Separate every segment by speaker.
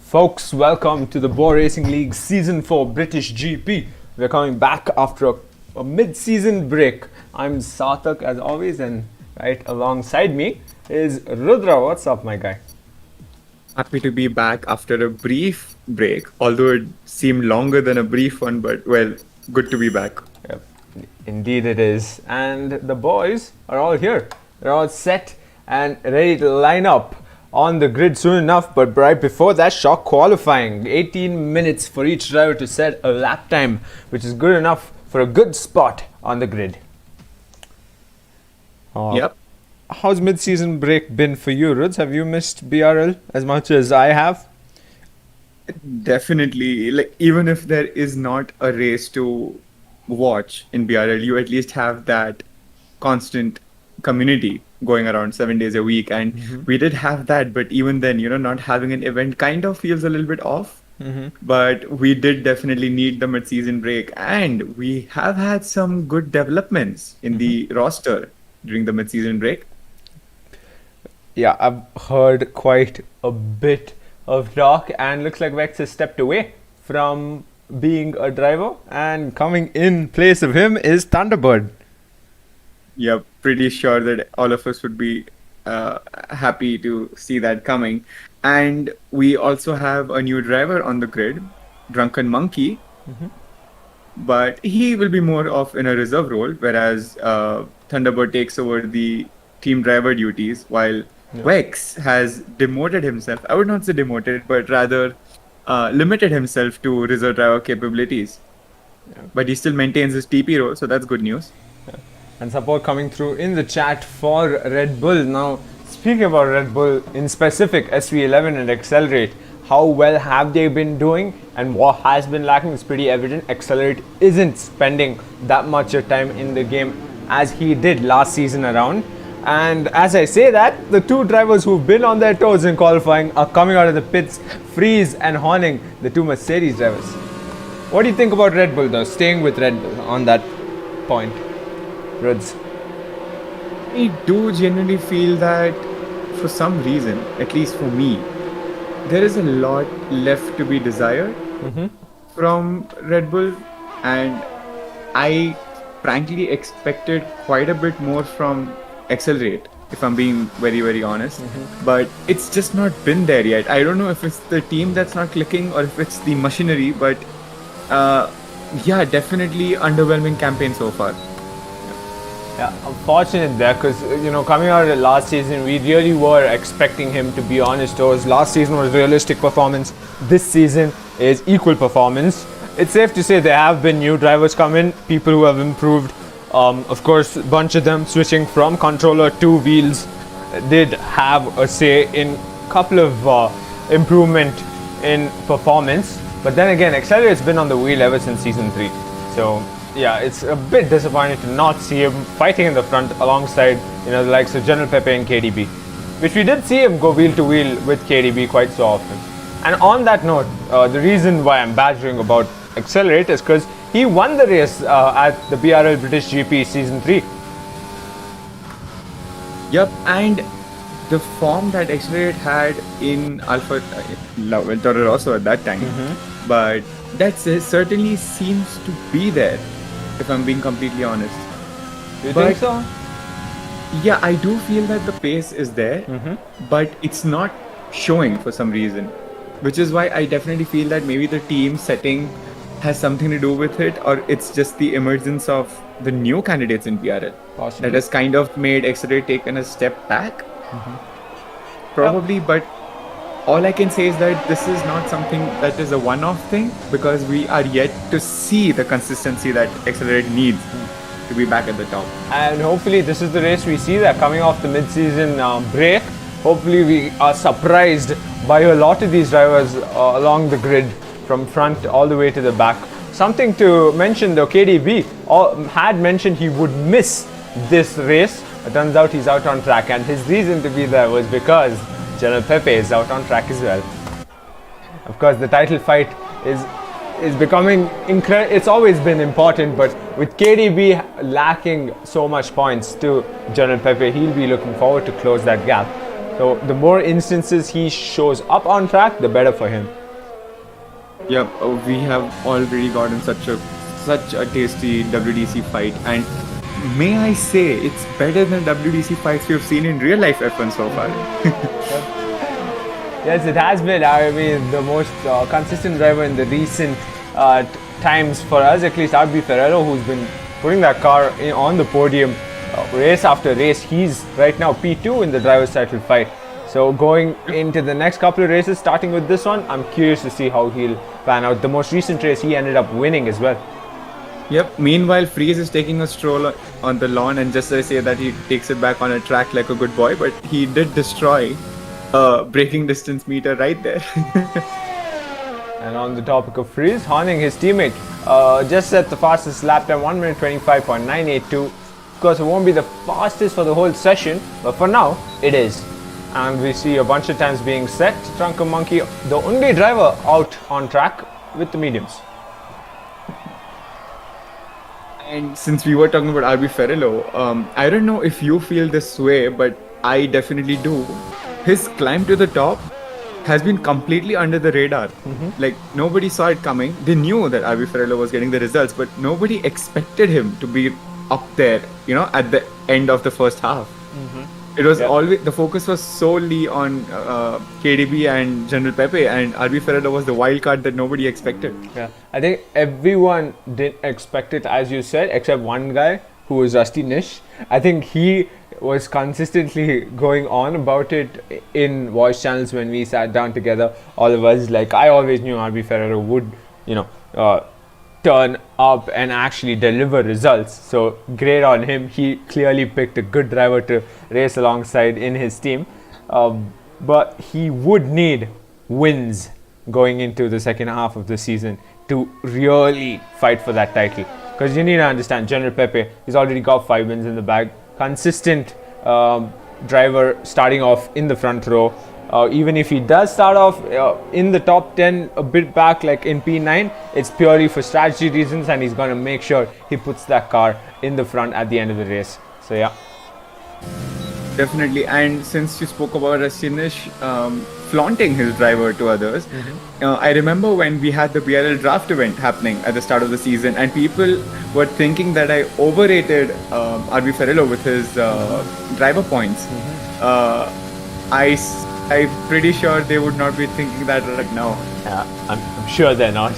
Speaker 1: Folks, welcome to the Bwoah Racing League Season 4 British GP. We're coming back after a mid-season break. I'm Sarthak as always, and right alongside me is Rudra. What's up, my guy?
Speaker 2: Happy to be back after a brief break, although it seemed longer than a brief one, but well, good to be back.
Speaker 1: Yep, indeed it is. And the boys are all here. They're all set and ready to line up on the grid soon enough, but right before that, shock qualifying. 18 minutes for each driver to set a lap time, which is good enough for a good spot on the grid.
Speaker 2: Yep.
Speaker 1: How's mid-season break been for you, Ruds? Have you missed BRL as much as I have?
Speaker 2: Definitely. Like, even if there is not a race to watch in BRL, you at least have that constant community going around 7 days a week. And we did have that, but even then, not having an event kind of feels a little bit off. But we did definitely need the mid-season break. And we have had some good developments in the roster during the mid-season break.
Speaker 1: Yeah, I've heard quite a bit of talk, and looks like Vex has stepped away from being a driver, and coming in place of him is Thunderbird.
Speaker 2: Yeah, pretty sure that all of us would be happy to see that coming. And we also have a new driver on the grid, Drunken Monkey, but he will be more of in a reserve role, whereas Thunderbird takes over the team driver duties, while Vex has demoted himself. I would not say demoted, but rather limited himself to reserve driver capabilities. But he still maintains his TP role, so that's good news.
Speaker 1: And support coming through in the chat for Red Bull. Now, speaking about Red Bull in specific, SV11 and Accelerate, how well have they been doing, and what has been lacking is pretty evident. Accelerate isn't spending that much time in the game as he did last season around. And as I say that, the two drivers who've been on their toes in qualifying are coming out of the pits, Freeze and Horning, the two Mercedes drivers. What do you think about Red Bull though, staying with Red Bull on that point, Ruds?
Speaker 2: I do genuinely feel that for some reason, at least for me, there is a lot left to be desired from Red Bull, and I frankly expected quite a bit more from Accelerate, if I'm being very, very honest. But it's just not been there yet. I don't know if it's the team that's not clicking or if it's the machinery, but yeah, definitely underwhelming campaign so far.
Speaker 1: Yeah, unfortunate there, because coming out of last season, we really were expecting him to be on his toes. Last season was realistic performance. This season is equal performance. It's safe to say there have been new drivers come in, people who have improved. Of course, a bunch of them switching from controller to wheels did have a say in a couple of improvement in performance. But then again, Accelerate's been on the wheel ever since season 3. So yeah, it's a bit disappointing to not see him fighting in the front alongside the likes of General Pepe and KDB, which we did see him go wheel to wheel with KDB quite so often. And on that note, the reason why I'm badgering about Accelerate is because he won the race at the BRL British GP Season 3.
Speaker 2: Yep, and the form that Accelerate had in Alpha Toro Rosso at that time, but that certainly seems to be there, if I'm being completely honest.
Speaker 1: Do you think so?
Speaker 2: Yeah, I do feel that the pace is there, but it's not showing for some reason, which is why I definitely feel that maybe the team setting has something to do with it, or it's just the emergence of the new candidates in BRL that has kind of made Accelerate taken a step back. Probably, but all I can say is that this is not something that is a one-off thing, because we are yet to see the consistency that Accelerate needs to be back at the top.
Speaker 1: And hopefully this is the race we see that coming off the mid-season break. Hopefully we are surprised by a lot of these drivers along the grid, from front all the way to the back. Something to mention though, KDB had mentioned he would miss this race. It turns out he's out on track, and his reason to be there was because General Pepe is out on track as well. Of course, the title fight is becoming it's always been important, but with KDB lacking so much points to General Pepe, he'll be looking forward to close that gap. So the more instances he shows up on track, the better for him.
Speaker 2: Yep, we have already gotten such a tasty WDC fight, and may I say it's better than WDC fights we've seen in real life F1 so far.
Speaker 1: Yes, it has been. I mean, the most consistent driver in the recent times for us, at least RB Ferrero, who's been putting that car on the podium race after race. He's right now P2 in the driver's title fight. So going into the next couple of races, starting with this one, I'm curious to see how he'll pan out. The most recent race, he ended up winning as well.
Speaker 2: Yep. Meanwhile, Freeze is taking a stroll on the lawn, and just to say that he takes it back on a track like a good boy, but he did destroy braking distance meter right there.
Speaker 1: And on the topic of Freeze, Horning, his teammate, just set the fastest lap time, 1 minute 25.982. Of course, it won't be the fastest for the whole session, but for now, it is. And we see a bunch of times being set. Drunken Monkey, the only driver out on track with the mediums.
Speaker 2: And since we were talking about RB Ferrello, I don't know if you feel this way, but I definitely do. His climb to the top has been completely under the radar. Like, nobody saw it coming. They knew that RB Ferrello was getting the results, but nobody expected him to be up there, at the end of the first half. It was always, the focus was solely on KDB and General Pepe, and RB Ferrello was the wild card that nobody expected.
Speaker 1: Yeah, I think everyone didn't expect it, as you said, except one guy who was Rusty Nish. I think he was consistently going on about it in voice channels when we sat down together, all of us. Like, I always knew RB Ferrello would, turn up and actually deliver results. So great on him. He clearly picked a good driver to race alongside in his team. But he would need wins going into the second half of the season to really fight for that title. Because you need to understand, General Pepe, he's already got 5 wins in the bag. Consistent driver starting off in the front row. Even if he does start off in the top 10 a bit back like in P9, it's purely for strategy reasons, and he's going to make sure he puts that car in the front at the end of the race. So yeah.
Speaker 2: Definitely. And since you spoke about Rashinish flaunting his driver to others, I remember when we had the BRL draft event happening at the start of the season, and people were thinking that I overrated RB Ferrello with his driver points. I'm pretty sure they would not be thinking that right now.
Speaker 1: Yeah, I'm sure they're not.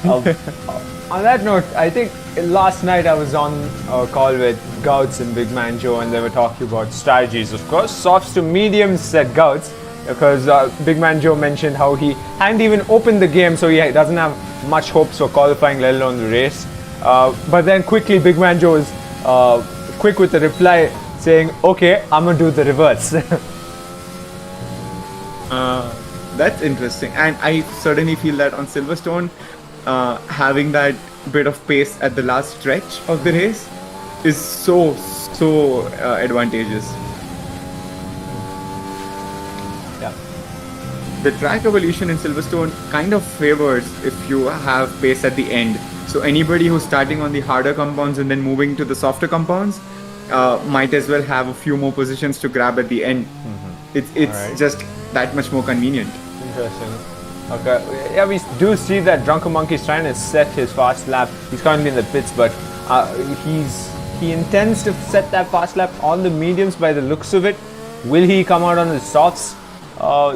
Speaker 1: On that note, I think last night I was on a call with Gouts and Big Man Joe, and they were talking about strategies, of course. Softs to mediums, said Gouts, because Big Man Joe mentioned how he hadn't even opened the game, so he doesn't have much hopes for qualifying, let alone the race. But then quickly, Big Man Joe was quick with the reply saying, okay, I'm going to do the reverse.
Speaker 2: That's interesting, and I certainly feel that on Silverstone, having that bit of pace at the last stretch of the race is so advantageous.
Speaker 1: Yeah.
Speaker 2: The track evolution in Silverstone kind of favors if you have pace at the end. So anybody who's starting on the harder compounds and then moving to the softer compounds might as well have a few more positions to grab at the end. It's right. Just that much more convenient.
Speaker 1: Interesting. Okay. Yeah, we do see that Drunken Monkey's trying to set his fast lap. He's currently in the pits, but he intends to set that fast lap on the mediums by the looks of it. Will he come out on the softs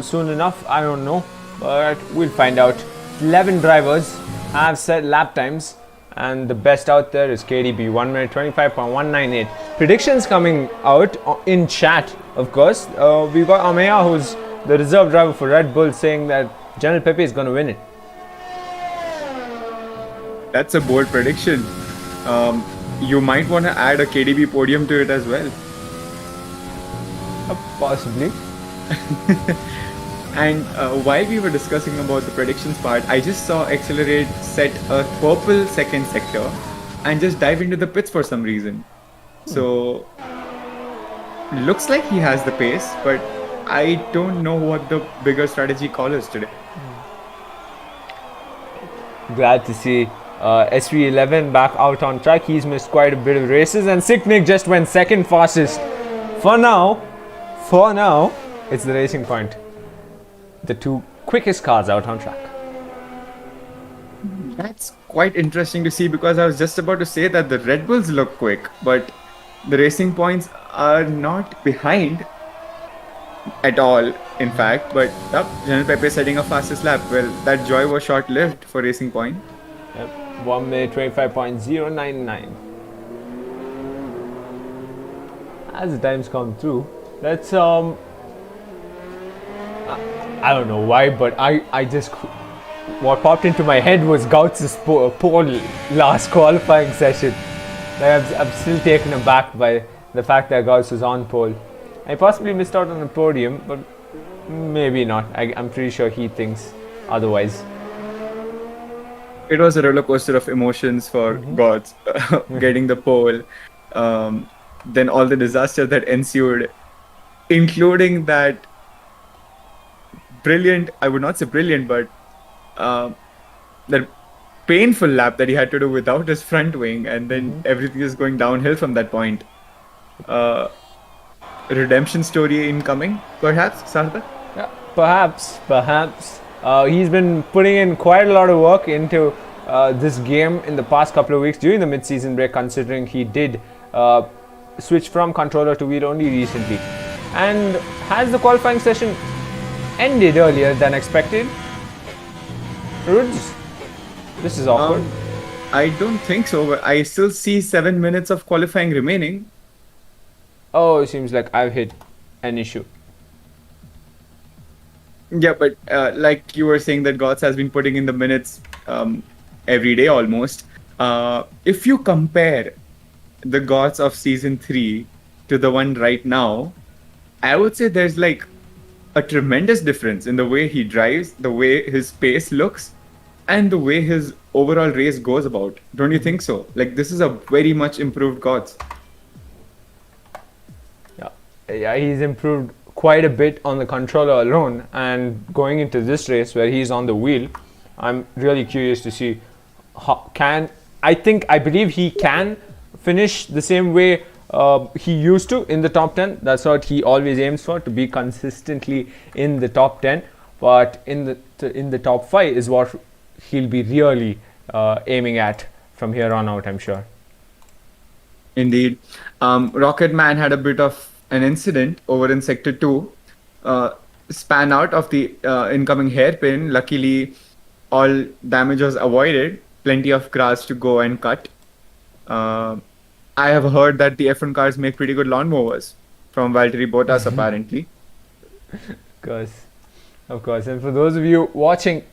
Speaker 1: soon enough? I don't know, but we'll find out. 11 drivers have set lap times, and the best out there is KDB, 1 minute 25.198. Predictions coming out in chat, of course. We've got Amaya, who's the reserve driver for Red Bull, saying that General Pepe is going to win it.
Speaker 2: That's a bold prediction. You might want to add a KDB podium to it as well.
Speaker 1: Possibly.
Speaker 2: And while we were discussing about the predictions part, I just saw Accelerate set a purple second sector and just dive into the pits for some reason. So, looks like he has the pace, but I don't know what the bigger strategy call is today.
Speaker 1: Glad to see SV11 back out on track. He's missed quite a bit of races, and Sick Nick just went second fastest for now for now, it's the Racing Point. The two quickest cars out on track.
Speaker 2: That's quite interesting to see, because I was just about to say that the Red Bulls look quick, but the Racing Points are not behind at all, in fact. But General Pepe setting a fastest lap. Well, that joy was short-lived for Racing Point.
Speaker 1: Yep. 1 minute 25.099. As the times come through, let's I don't know why, but I just, what popped into my head was Gautz's pole last qualifying session. Like, I'm still taken aback by the fact that Gautz was on pole. I possibly missed out on the podium, but maybe not. I'm pretty sure he thinks otherwise.
Speaker 2: It was a roller coaster of emotions for Gauz, getting the pole. Then all the disaster that ensued, including that brilliant, I would not say brilliant, but that painful lap that he had to do without his front wing, and then everything is going downhill from that point. Redemption story incoming, perhaps, Sarthak?
Speaker 1: Yeah, perhaps. He's been putting in quite a lot of work into this game in the past couple of weeks during the mid-season break, considering he did switch from controller to wheel only recently. And has the qualifying session ended earlier than expected? Ruds, this is awkward.
Speaker 2: I don't think so, but I still see 7 minutes of qualifying remaining.
Speaker 1: Oh, it seems like I've hit an issue.
Speaker 2: Yeah, but like you were saying that Gauz has been putting in the minutes every day almost. If you compare the Gauz of season 3 to the one right now, I would say there's like a tremendous difference in the way he drives, the way his pace looks, and the way his overall race goes about. Don't you think so? Like, this is a very much improved Gauz.
Speaker 1: Yeah, he's improved quite a bit on the controller alone, and going into this race where he's on the wheel, I'm really curious to see I believe he can finish the same way he used to in the top 10. That's what he always aims for, to be consistently in the top 10, but in the top 5 is what he'll be really aiming at from here on out, I'm sure.
Speaker 2: Indeed. Rocketman had a bit of an incident over in Sector 2, span out of the incoming hairpin. Luckily, all damage was avoided. Plenty of grass to go and cut. I have heard that the F1 cars make pretty good lawnmowers from Valtteri Bottas, apparently.
Speaker 1: Of course. And for those of you watching,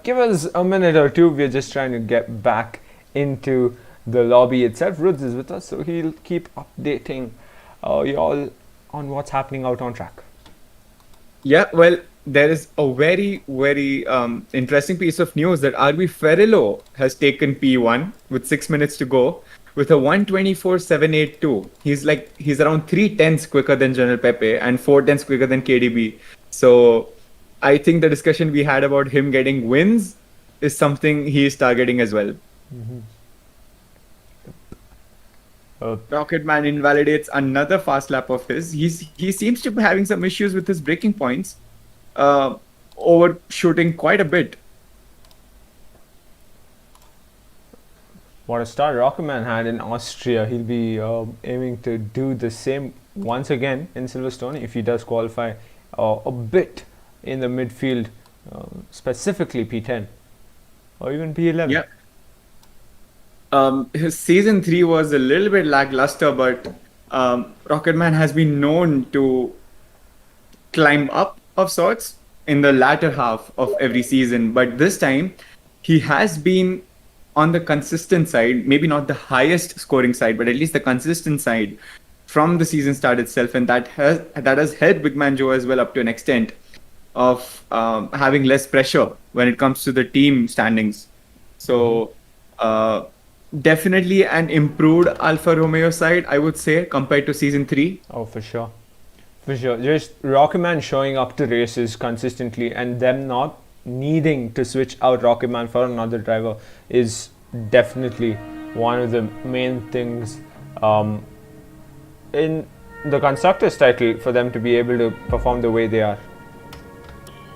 Speaker 1: give us a minute or two. We're just trying to get back into the lobby itself. Ruds is with us, so he'll keep updating you all on what's happening out on track.
Speaker 2: Yeah, well, there is a very, very interesting piece of news that RB Ferrello has taken P1 with 6 minutes to go with a 124.782. He's around 3/10 quicker than General Pepe and 4/10 quicker than KDB. So I think the discussion we had about him getting wins is something he is targeting as well. Rocketman invalidates another fast lap of his. He seems to be having some issues with his braking points, overshooting quite a bit.
Speaker 1: What a start Rocketman had in Austria. He'll be aiming to do the same once again in Silverstone if he does qualify a bit in the midfield, specifically P10 or even P11.
Speaker 2: Yeah. His season 3 was a little bit lackluster, but Rocketman has been known to climb up of sorts in the latter half of every season. But this time, he has been on the consistent side, maybe not the highest scoring side, but at least the consistent side from the season start itself. And that has helped Big Man Joe as well, up to an extent of having less pressure when it comes to the team standings. So definitely an improved Alfa Romeo side, I would say, compared to season 3.
Speaker 1: Oh, for sure. Just Rocketman showing up to races consistently and them not needing to switch out Rocketman for another driver is definitely one of the main things in the constructors title for them to be able to perform the way they are.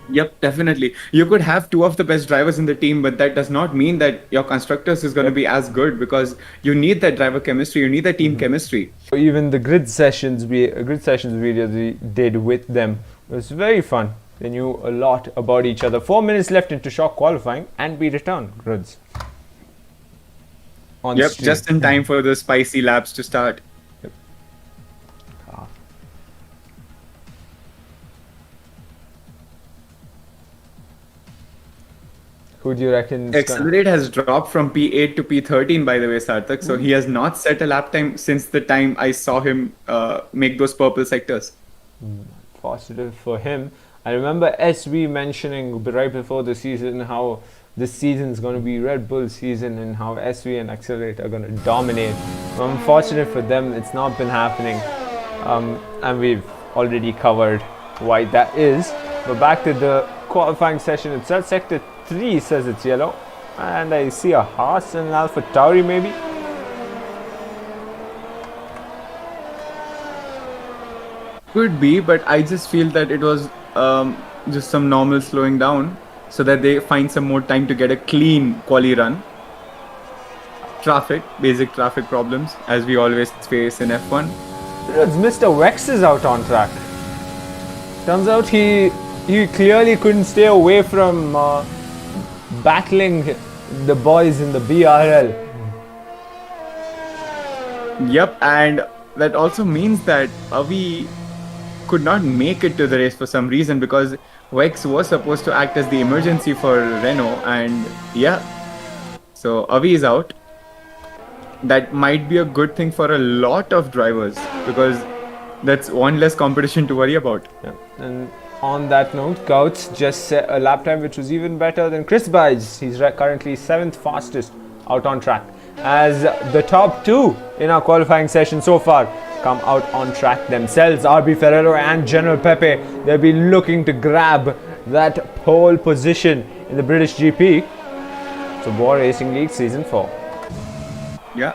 Speaker 2: Yep, definitely. You could have two of the best drivers in the team, but that does not mean that your constructors is going to be as good, because you need that driver chemistry, you need that team chemistry.
Speaker 1: Even the grid sessions video we did with them was very fun. They knew a lot about each other. 4 minutes left into shock qualifying, and we return grids.
Speaker 2: Yep, just in time for the spicy laps to start.
Speaker 1: Who do you reckon?
Speaker 2: Accelerate has dropped from P8 to P13, by the way, Sarthak. So he has not set a lap time since the time I saw him make those purple sectors.
Speaker 1: Positive for him. I remember SV mentioning right before the season how this season is going to be Red Bull season and how SV and Accelerate are going to dominate. Unfortunate for them, it's not been happening. And we've already covered why that is. But back to the qualifying session itself. Sector 3 says it's yellow, and I see a Haas and an Alpha Tauri maybe.
Speaker 2: Could be, but I just feel that it was just some normal slowing down so that they find some more time to get a clean quali run. Basic traffic problems, as we always face in F1.
Speaker 1: Mr. Wex is out on track. Turns out he clearly couldn't stay away from battling the boys in the BRL.
Speaker 2: Yep, and that also means that Avi could not make it to the race for some reason, because Wex was supposed to act as the emergency for Renault, and yeah, so Avi is out. That might be a good thing for a lot of drivers, because that's one less competition to worry about.
Speaker 1: Yeah. And on that note, Gouts just set a lap time which was even better than Chris Bai's. He's currently 7th fastest out on track. As the top two in our qualifying session so far come out on track themselves, RB Ferrero and General Pepe, they'll be looking to grab that pole position in the British GP. So Bwoah Racing League Season 4.
Speaker 2: Yeah,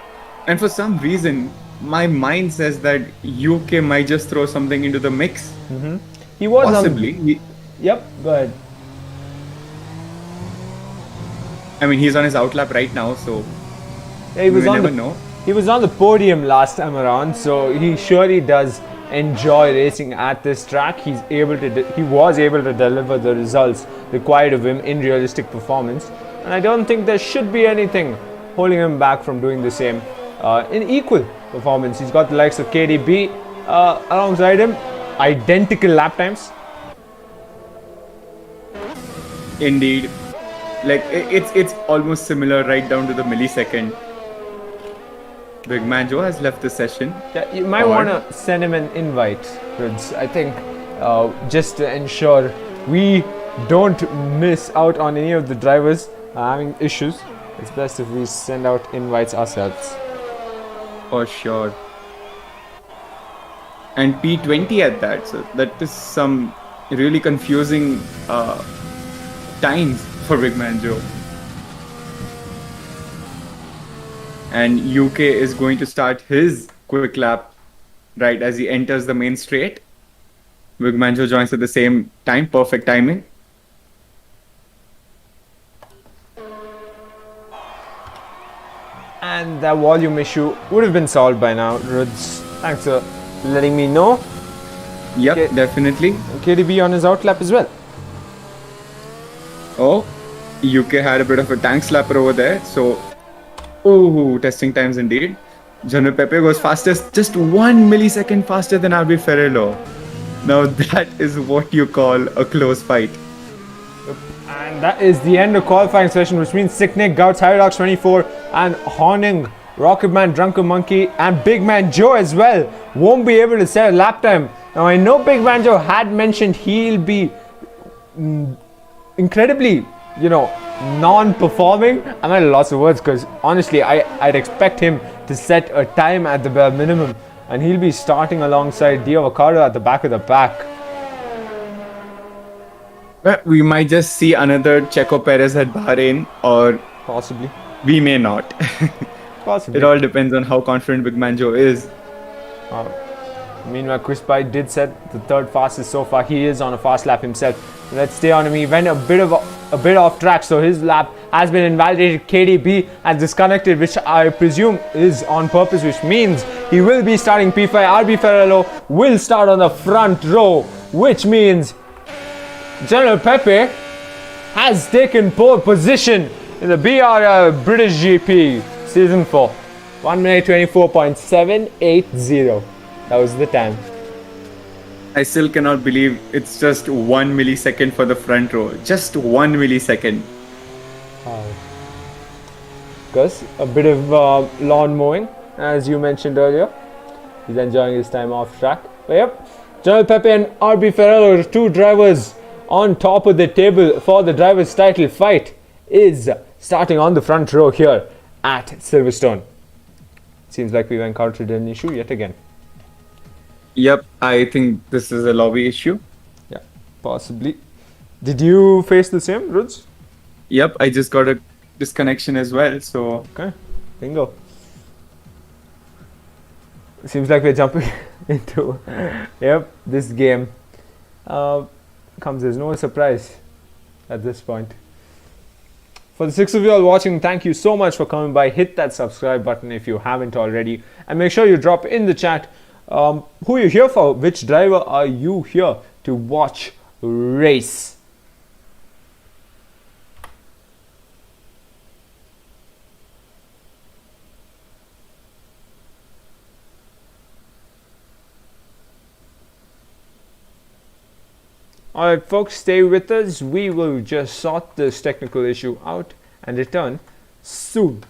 Speaker 2: and for some reason, my mind says that UK might just throw something into the mix.
Speaker 1: He was
Speaker 2: possibly.
Speaker 1: Yep, go ahead.
Speaker 2: I mean, he's on his outlap right now, so
Speaker 1: yeah, he was
Speaker 2: we'll never know.
Speaker 1: He was on the podium last time around, so he surely does enjoy racing at this track. He was able to deliver the results required of him in realistic performance, and I don't think there should be anything holding him back from doing the same in equal performance. He's got the likes of KDB alongside him, identical lap times.
Speaker 2: Indeed, like it's almost similar right down to the millisecond. Big Man Joe has left the session.
Speaker 1: Yeah, you might want to send him an invite, Rids. I think just to ensure we don't miss out on any of the drivers having issues. It's best if we send out invites ourselves.
Speaker 2: For sure. And P20 at that, so that is some really confusing times for Big Man Joe. And UK is going to start his quick lap right as he enters the main straight. Big Man Joe joins at the same time, perfect timing.
Speaker 1: And that volume issue would have been solved by now. Rids, thanks for letting me know.
Speaker 2: Yep, definitely.
Speaker 1: KDB on his outlap as well.
Speaker 2: Oh, UK had a bit of a tank slapper over there. So, oh, testing times indeed. General Pepe goes fastest, just 1 millisecond faster than RB Ferrello. Now that is what you call a close fight.
Speaker 1: And that is the end of qualifying session, which means Sicknick, Gouts, Hyrox 24 and Horning, Rocketman, Drunken Monkey and Big Man Joe as well won't be able to set a lap time. Now I know Big Man Joe had mentioned he'll be incredibly, non-performing. I'm at a loss of words because honestly I'd expect him to set a time at the bare minimum, and he'll be starting alongside Diavocado at the back of the pack.
Speaker 2: We might just see another Checo Perez at Bahrain, or
Speaker 1: possibly
Speaker 2: we may not.
Speaker 1: Possibly.
Speaker 2: It all depends on how confident Big Man Joe is.
Speaker 1: Meanwhile, Chris Pye did set the third fastest so far. He is on a fast lap himself. Let's stay on him. He went a bit off track, so his lap has been invalidated. KDB has disconnected, which I presume is on purpose, which means he will be starting P5. RB Ferrello will start on the front row, which means General Pepe has taken pole position in the BRL British GP Season 4. 1 minute 24.780. That was the time.
Speaker 2: I still cannot believe it's just 1 millisecond for the front row. Just 1 millisecond.
Speaker 1: Because a bit of lawn mowing, as you mentioned earlier. He's enjoying his time off track. But yep, General Pepe and RB Ferrello, two drivers on top of the table for the drivers' title fight, is starting on the front row here at Silverstone. Seems like we've encountered an issue yet again.
Speaker 2: Yep, I think this is a lobby issue.
Speaker 1: Yeah, possibly. Did you face the same, Ruds?
Speaker 2: Yep, I just got a disconnection as well, so...
Speaker 1: Okay, bingo. Seems like we're jumping into... Yep, this game comes as no surprise at this point. For the 6 of you all watching, thank you so much for coming by. Hit that subscribe button if you haven't already. And make sure you drop in the chat who you're here for. Which driver are you here to watch race? Alright folks, stay with us. We will just sort this technical issue out and return soon.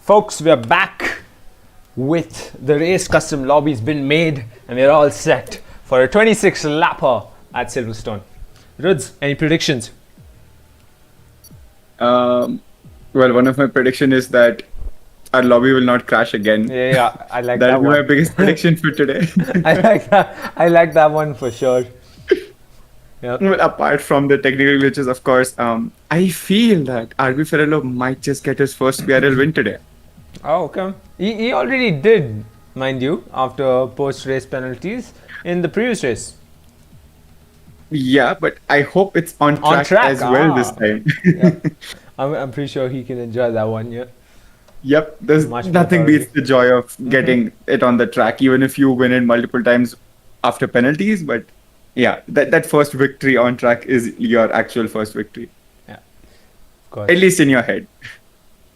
Speaker 1: Folks, we are back with the race custom lobbies been made and we're all set for a 26 lapper at Silverstone. Ruds, any predictions?
Speaker 2: Well, one of my prediction is that our lobby will not crash again.
Speaker 1: Yeah, I like that
Speaker 2: That'll be
Speaker 1: one.
Speaker 2: my biggest prediction for today.
Speaker 1: I like that one for sure. Yeah.
Speaker 2: Well, apart from the technical glitches, of course, I feel that RB Ferrello might just get his first PRL win today.
Speaker 1: Oh, okay. He already did, mind you, after post-race penalties in the previous race.
Speaker 2: Yeah, but I hope it's on track as well this time.
Speaker 1: Yeah. I'm pretty sure he can enjoy that one, yeah.
Speaker 2: Yep, there's
Speaker 1: Much
Speaker 2: nothing
Speaker 1: better.
Speaker 2: beats the joy of getting it on the track, even if you win it multiple times after penalties. But yeah, that first victory on track is your actual first victory.
Speaker 1: Yeah, of course.
Speaker 2: At least in your head.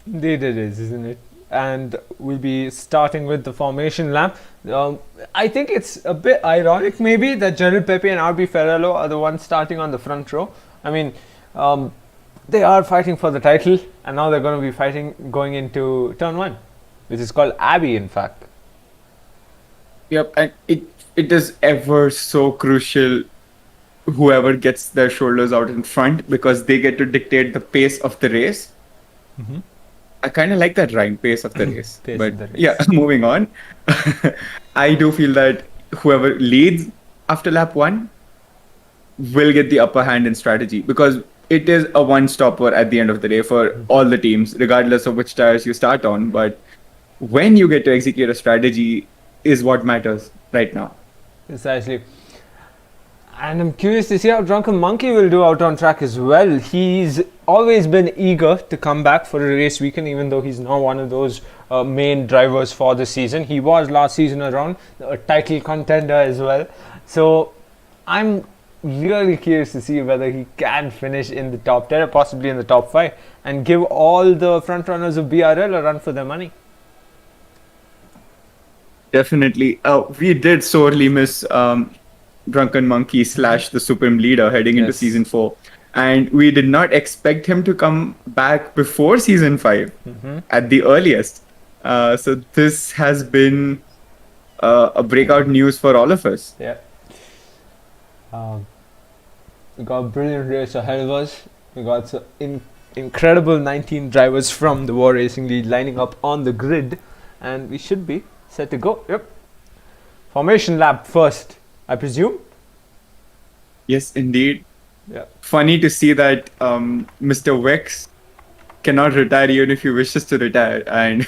Speaker 1: Indeed it is, isn't it? And we'll be starting with the formation lap. I think it's a bit ironic maybe that General Pepe and RB Ferrello are the ones starting on the front row. I mean, they are fighting for the title and now they're going to be fighting going into turn 1, which is called Abbey in fact.
Speaker 2: Yep, and it is ever so crucial whoever gets their shoulders out in front because they get to dictate the pace of the race.
Speaker 1: Mm-hmm.
Speaker 2: I kind of like that rhyme, pace of the race.
Speaker 1: Pace
Speaker 2: but
Speaker 1: of the race.
Speaker 2: yeah, moving on. I do feel that whoever leads after lap 1 will get the upper hand in strategy because it is a one-stopper at the end of the day for all the teams, regardless of which tires you start on. But when you get to execute a strategy is what matters right now.
Speaker 1: Precisely. And I'm curious to see how Drunken Monkey will do out on track as well. He's always been eager to come back for a race weekend, even though he's not one of those main drivers for the season. He was last season around, a title contender as well. So I'm really curious to see whether he can finish in the top 10 or possibly in the top 5 and give all the front runners of BRL a run for their money.
Speaker 2: Definitely. We did sorely miss Drunken Monkey / the Supreme Leader heading into
Speaker 1: Yes.
Speaker 2: season 4. And we did not expect him to come back before season 5 at the earliest. So this has been a breakout news for all of us.
Speaker 1: Yeah. We got a brilliant race ahead of us. We got some incredible 19 drivers from the Bwoah Racing League lining up on the grid, and we should be set to go. Yep. Formation lap first, I presume.
Speaker 2: Yes, indeed.
Speaker 1: Yeah.
Speaker 2: Funny to see that Mr. Wex cannot retire even if he wishes to retire. And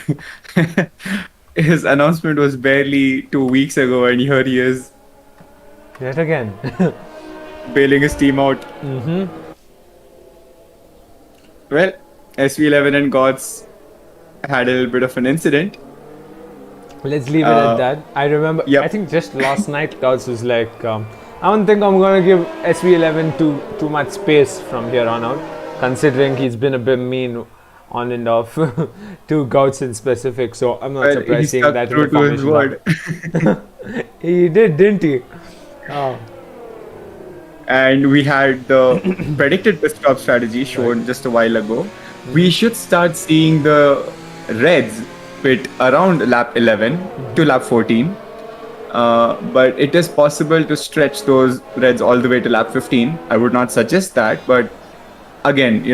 Speaker 2: his announcement was barely 2 weeks ago, and here he is
Speaker 1: Yet again.
Speaker 2: bailing his team out. Well, SV11 and Gods had a little bit of an incident.
Speaker 1: Let's leave it at that. I remember,
Speaker 2: Yep.
Speaker 1: I think just last night, Gauss was like, I don't think I'm going to give SV11 too much space from here on out. considering he's been a bit mean on and off to Gouts in specific. So I'm not
Speaker 2: Well, he
Speaker 1: surprised seeing
Speaker 2: stuck
Speaker 1: that in
Speaker 2: true
Speaker 1: the
Speaker 2: to his
Speaker 1: formation
Speaker 2: word.
Speaker 1: lap. He did, didn't he? Oh.
Speaker 2: And we had the predicted pit stop strategy shown just a while ago. We should start seeing the Reds pit around lap 11 to lap 14. But it is possible to stretch those Reds all the way to lap 15. I would not suggest that, but again,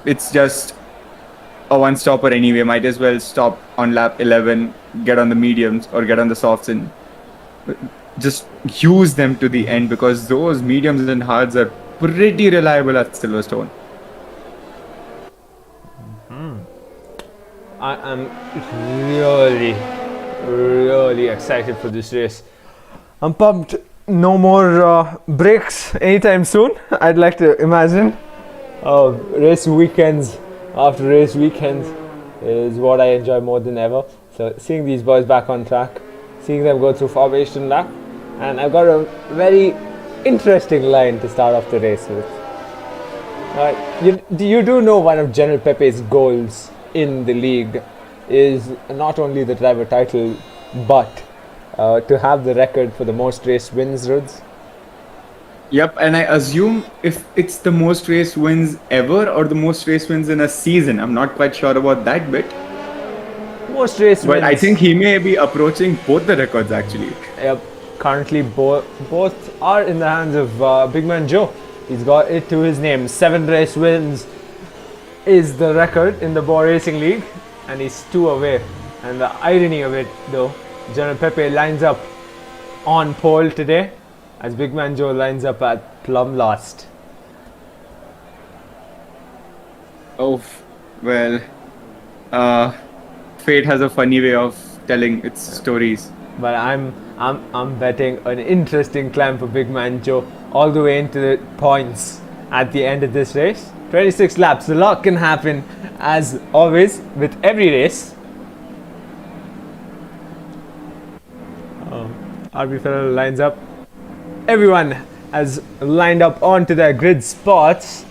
Speaker 2: it's just a one-stopper anyway. Might as well stop on lap 11, get on the mediums or get on the softs and just use them to the end, because those mediums and hards are pretty reliable at Silverstone.
Speaker 1: I am really, really excited for this race. I'm pumped. No more breaks anytime soon, I'd like to imagine. Race weekends after race weekends is what I enjoy more than ever. So seeing these boys back on track, seeing them go through formation lap, and I've got a very interesting line to start off the race with. You do know one of General Pepe's goals in the league is not only the driver title, but to have the record for the most race wins, Ruds.
Speaker 2: Yep, and I assume if it's the most race wins ever or the most race wins in a season, I'm not quite sure about that bit.
Speaker 1: Most race
Speaker 2: But
Speaker 1: wins.
Speaker 2: I think he may be approaching both the records actually.
Speaker 1: Yep. Currently, both are in the hands of Big Man Joe. He's got it to his name. 7 race wins is the record in the Bwoah Racing League, and he's 2 away. And the irony of it, though, General Pepe lines up on pole today, as Big Man Joe lines up at plumb last.
Speaker 2: Oh, well, fate has a funny way of telling its stories.
Speaker 1: But I'm betting an interesting climb for Big Man Joe all the way into the points at the end of this race. 26 laps, a lot can happen as always with every race. RB Ferrell lines up. Everyone has lined up onto their grid spots,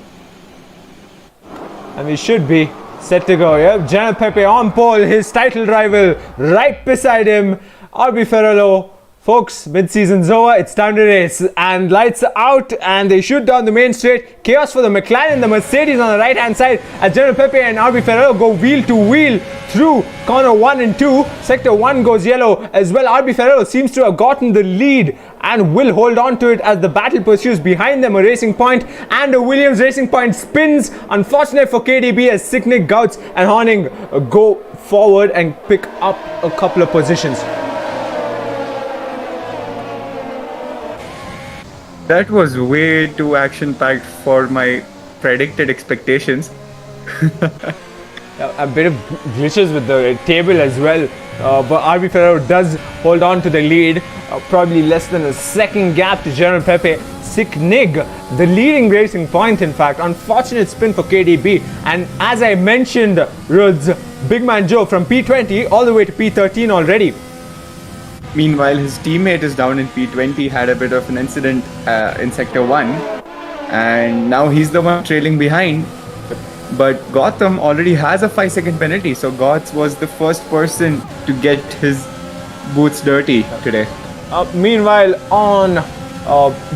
Speaker 1: and we should be set to go. Yep, General Pepe on pole, his title rival right beside him, RB Ferrello. Folks, mid-season's over, it's time to race, and lights out, and they shoot down the main straight. Chaos for the McLaren, the Mercedes on the right hand side, as General Pepe and RB Ferrello go wheel to wheel through corner 1 and 2. Sector 1 goes yellow as well. RB Ferrello seems to have gotten the lead and will hold on to it as the battle pursues. Behind them a Racing Point and a Williams. Racing Point spins. Unfortunate for KDB as Sicknick, Gouts and Horning go forward and pick up a couple of positions.
Speaker 2: That was way too action-packed for my predicted expectations.
Speaker 1: A bit of glitches with the table as well, but RB Ferrero does hold on to the lead, probably less than a second gap to General Pepe. Sicknig, the leading Racing Point in fact. Unfortunate spin for KDB, and as I mentioned, Ruds, Big Man Joe from P20 all the way to P13 already.
Speaker 2: Meanwhile, his teammate is down in P20, had a bit of an incident in Sector 1, and now he's the one trailing behind. But Gotham already has a 5-second penalty, so Goths was the first person to get his boots dirty today.
Speaker 1: Meanwhile, on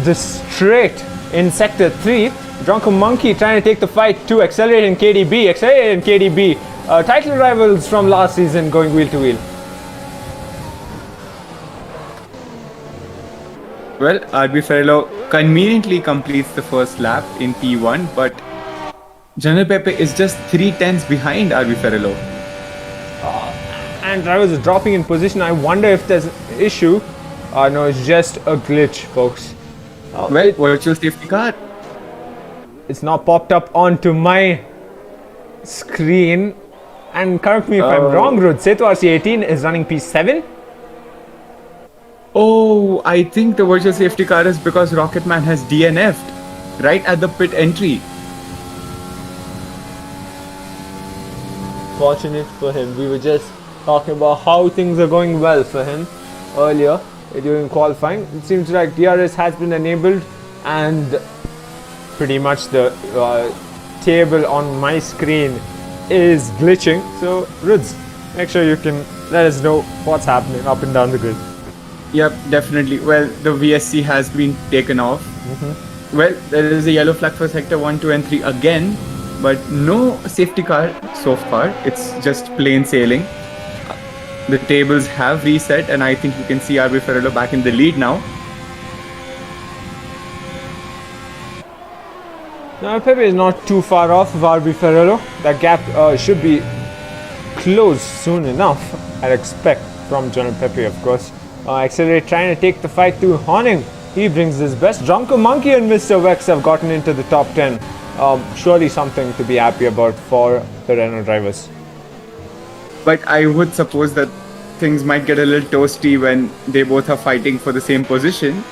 Speaker 1: the straight in Sector 3, Drunken Monkey trying to take the fight to Accelerate and KDB. Title rivals from last season going wheel to wheel.
Speaker 2: Well, RB Ferrello conveniently completes the first lap in P1, but General Pepe is just 3/10 behind RB Ferrello.
Speaker 1: And drivers are dropping in position. I wonder if there's an issue. No, it's just a glitch, folks.
Speaker 2: Well, virtual safety car.
Speaker 1: It's not popped up onto my screen. And correct me if I'm wrong, Ruth. Setu RC18 is running P7.
Speaker 2: Oh, I think the virtual safety car is because Rocketman has DNF'd right at the pit entry.
Speaker 1: Fortunate for him. We were just talking about how things are going well for him earlier during qualifying. It seems like DRS has been enabled, and pretty much the table on my screen is glitching. So, Ruds, make sure you can let us know what's happening up and down the grid.
Speaker 2: Yep, definitely. Well, the VSC has been taken off. Well, there is a yellow flag for sector 1, 2, and 3 again, but no safety car so far. It's just plain sailing. The tables have reset, and I think you can see RB Ferrello back in the lead now.
Speaker 1: Now, Pepe is not too far off of RB Ferrello. That gap should be closed soon enough, I'd expect, from General Pepe, of course. Accelerate trying to take the fight to Horning. He brings his best. Drunken Monkey and Mr. Vex have gotten into the top 10. Surely something to be happy about for the Renault drivers.
Speaker 2: But I would suppose that things might get a little toasty when they both are fighting for the same position.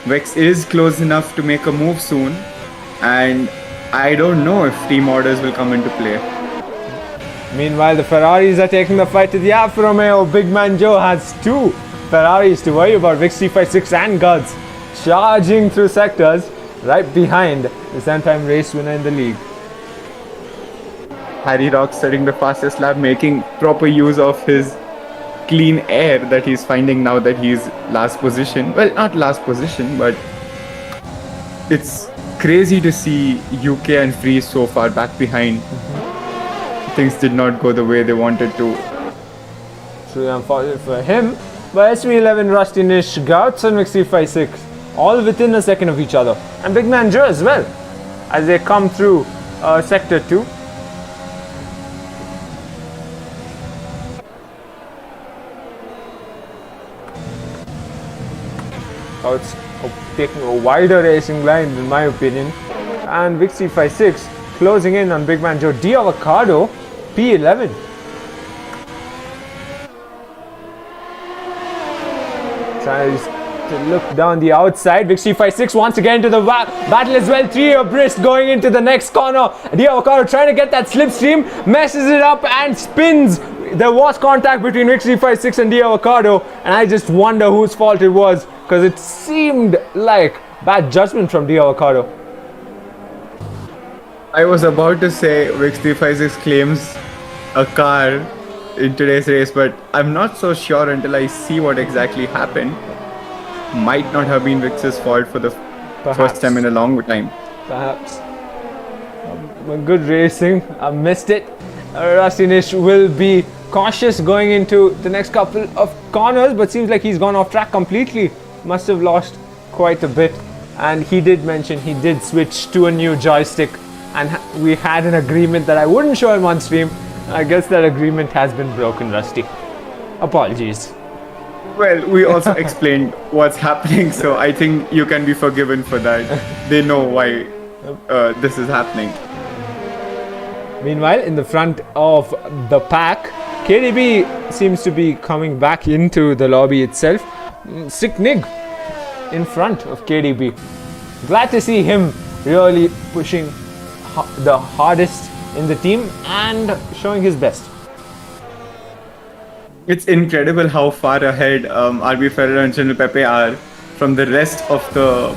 Speaker 2: Vex is close enough to make a move soon, and I don't know if team orders will come into play.
Speaker 1: Meanwhile, the Ferraris are taking the fight to the Alfa Romeo. Big Man Joe has 2 Ferraris to worry about. Vic 356 and Guts charging through sectors right behind the 7-time race winner in the league.
Speaker 2: Harry Rock setting the fastest lap, making proper use of his clean air that he's finding now that he's last position. Well, not last position, but it's crazy to see UK and Freeze so far back behind. Things did not go the way they wanted to.
Speaker 1: So unfortunate for him. But SV11, Rusty Nish, Gouts and Vic 356 all within a second of each other. And Big Man Joe as well as they come through sector 2. It's taking a wider racing line in my opinion. And Vic 356 closing in on Big Man Joe. D Avocado P11. Tries to look down the outside. Vic 356 once again to the battle as well. 3 abreast going into the next corner. D Avocado trying to get that slipstream, messes it up and spins. There was contact between Vic 356 and D Avocado, and I just wonder whose fault it was, because it seemed like bad judgment from D Avocado.
Speaker 2: I was about to say Vic 356 claims a car in today's race, but I'm not so sure until I see what exactly happened. Might not have been Vic's fault for the first time in a long time.
Speaker 1: Perhaps. Good racing. I missed it. Rusty Nish will be cautious going into the next couple of corners, but seems like he's gone off track completely. Must have lost quite a bit. And he did mention he did switch to a new joystick, and we had an agreement that I wouldn't show him on stream. I guess that agreement has been broken, Rusty. Apologies.
Speaker 2: Well, we also explained what's happening, so I think you can be forgiven for that. They know why this is happening.
Speaker 1: Meanwhile, in the front of the pack, KDB seems to be coming back into the lobby itself. Sick Nig in front of KDB. Glad to see him really pushing the hardest in the team and showing his best.
Speaker 2: It's incredible how far ahead RB Ferrero and General Pepe are from the rest of the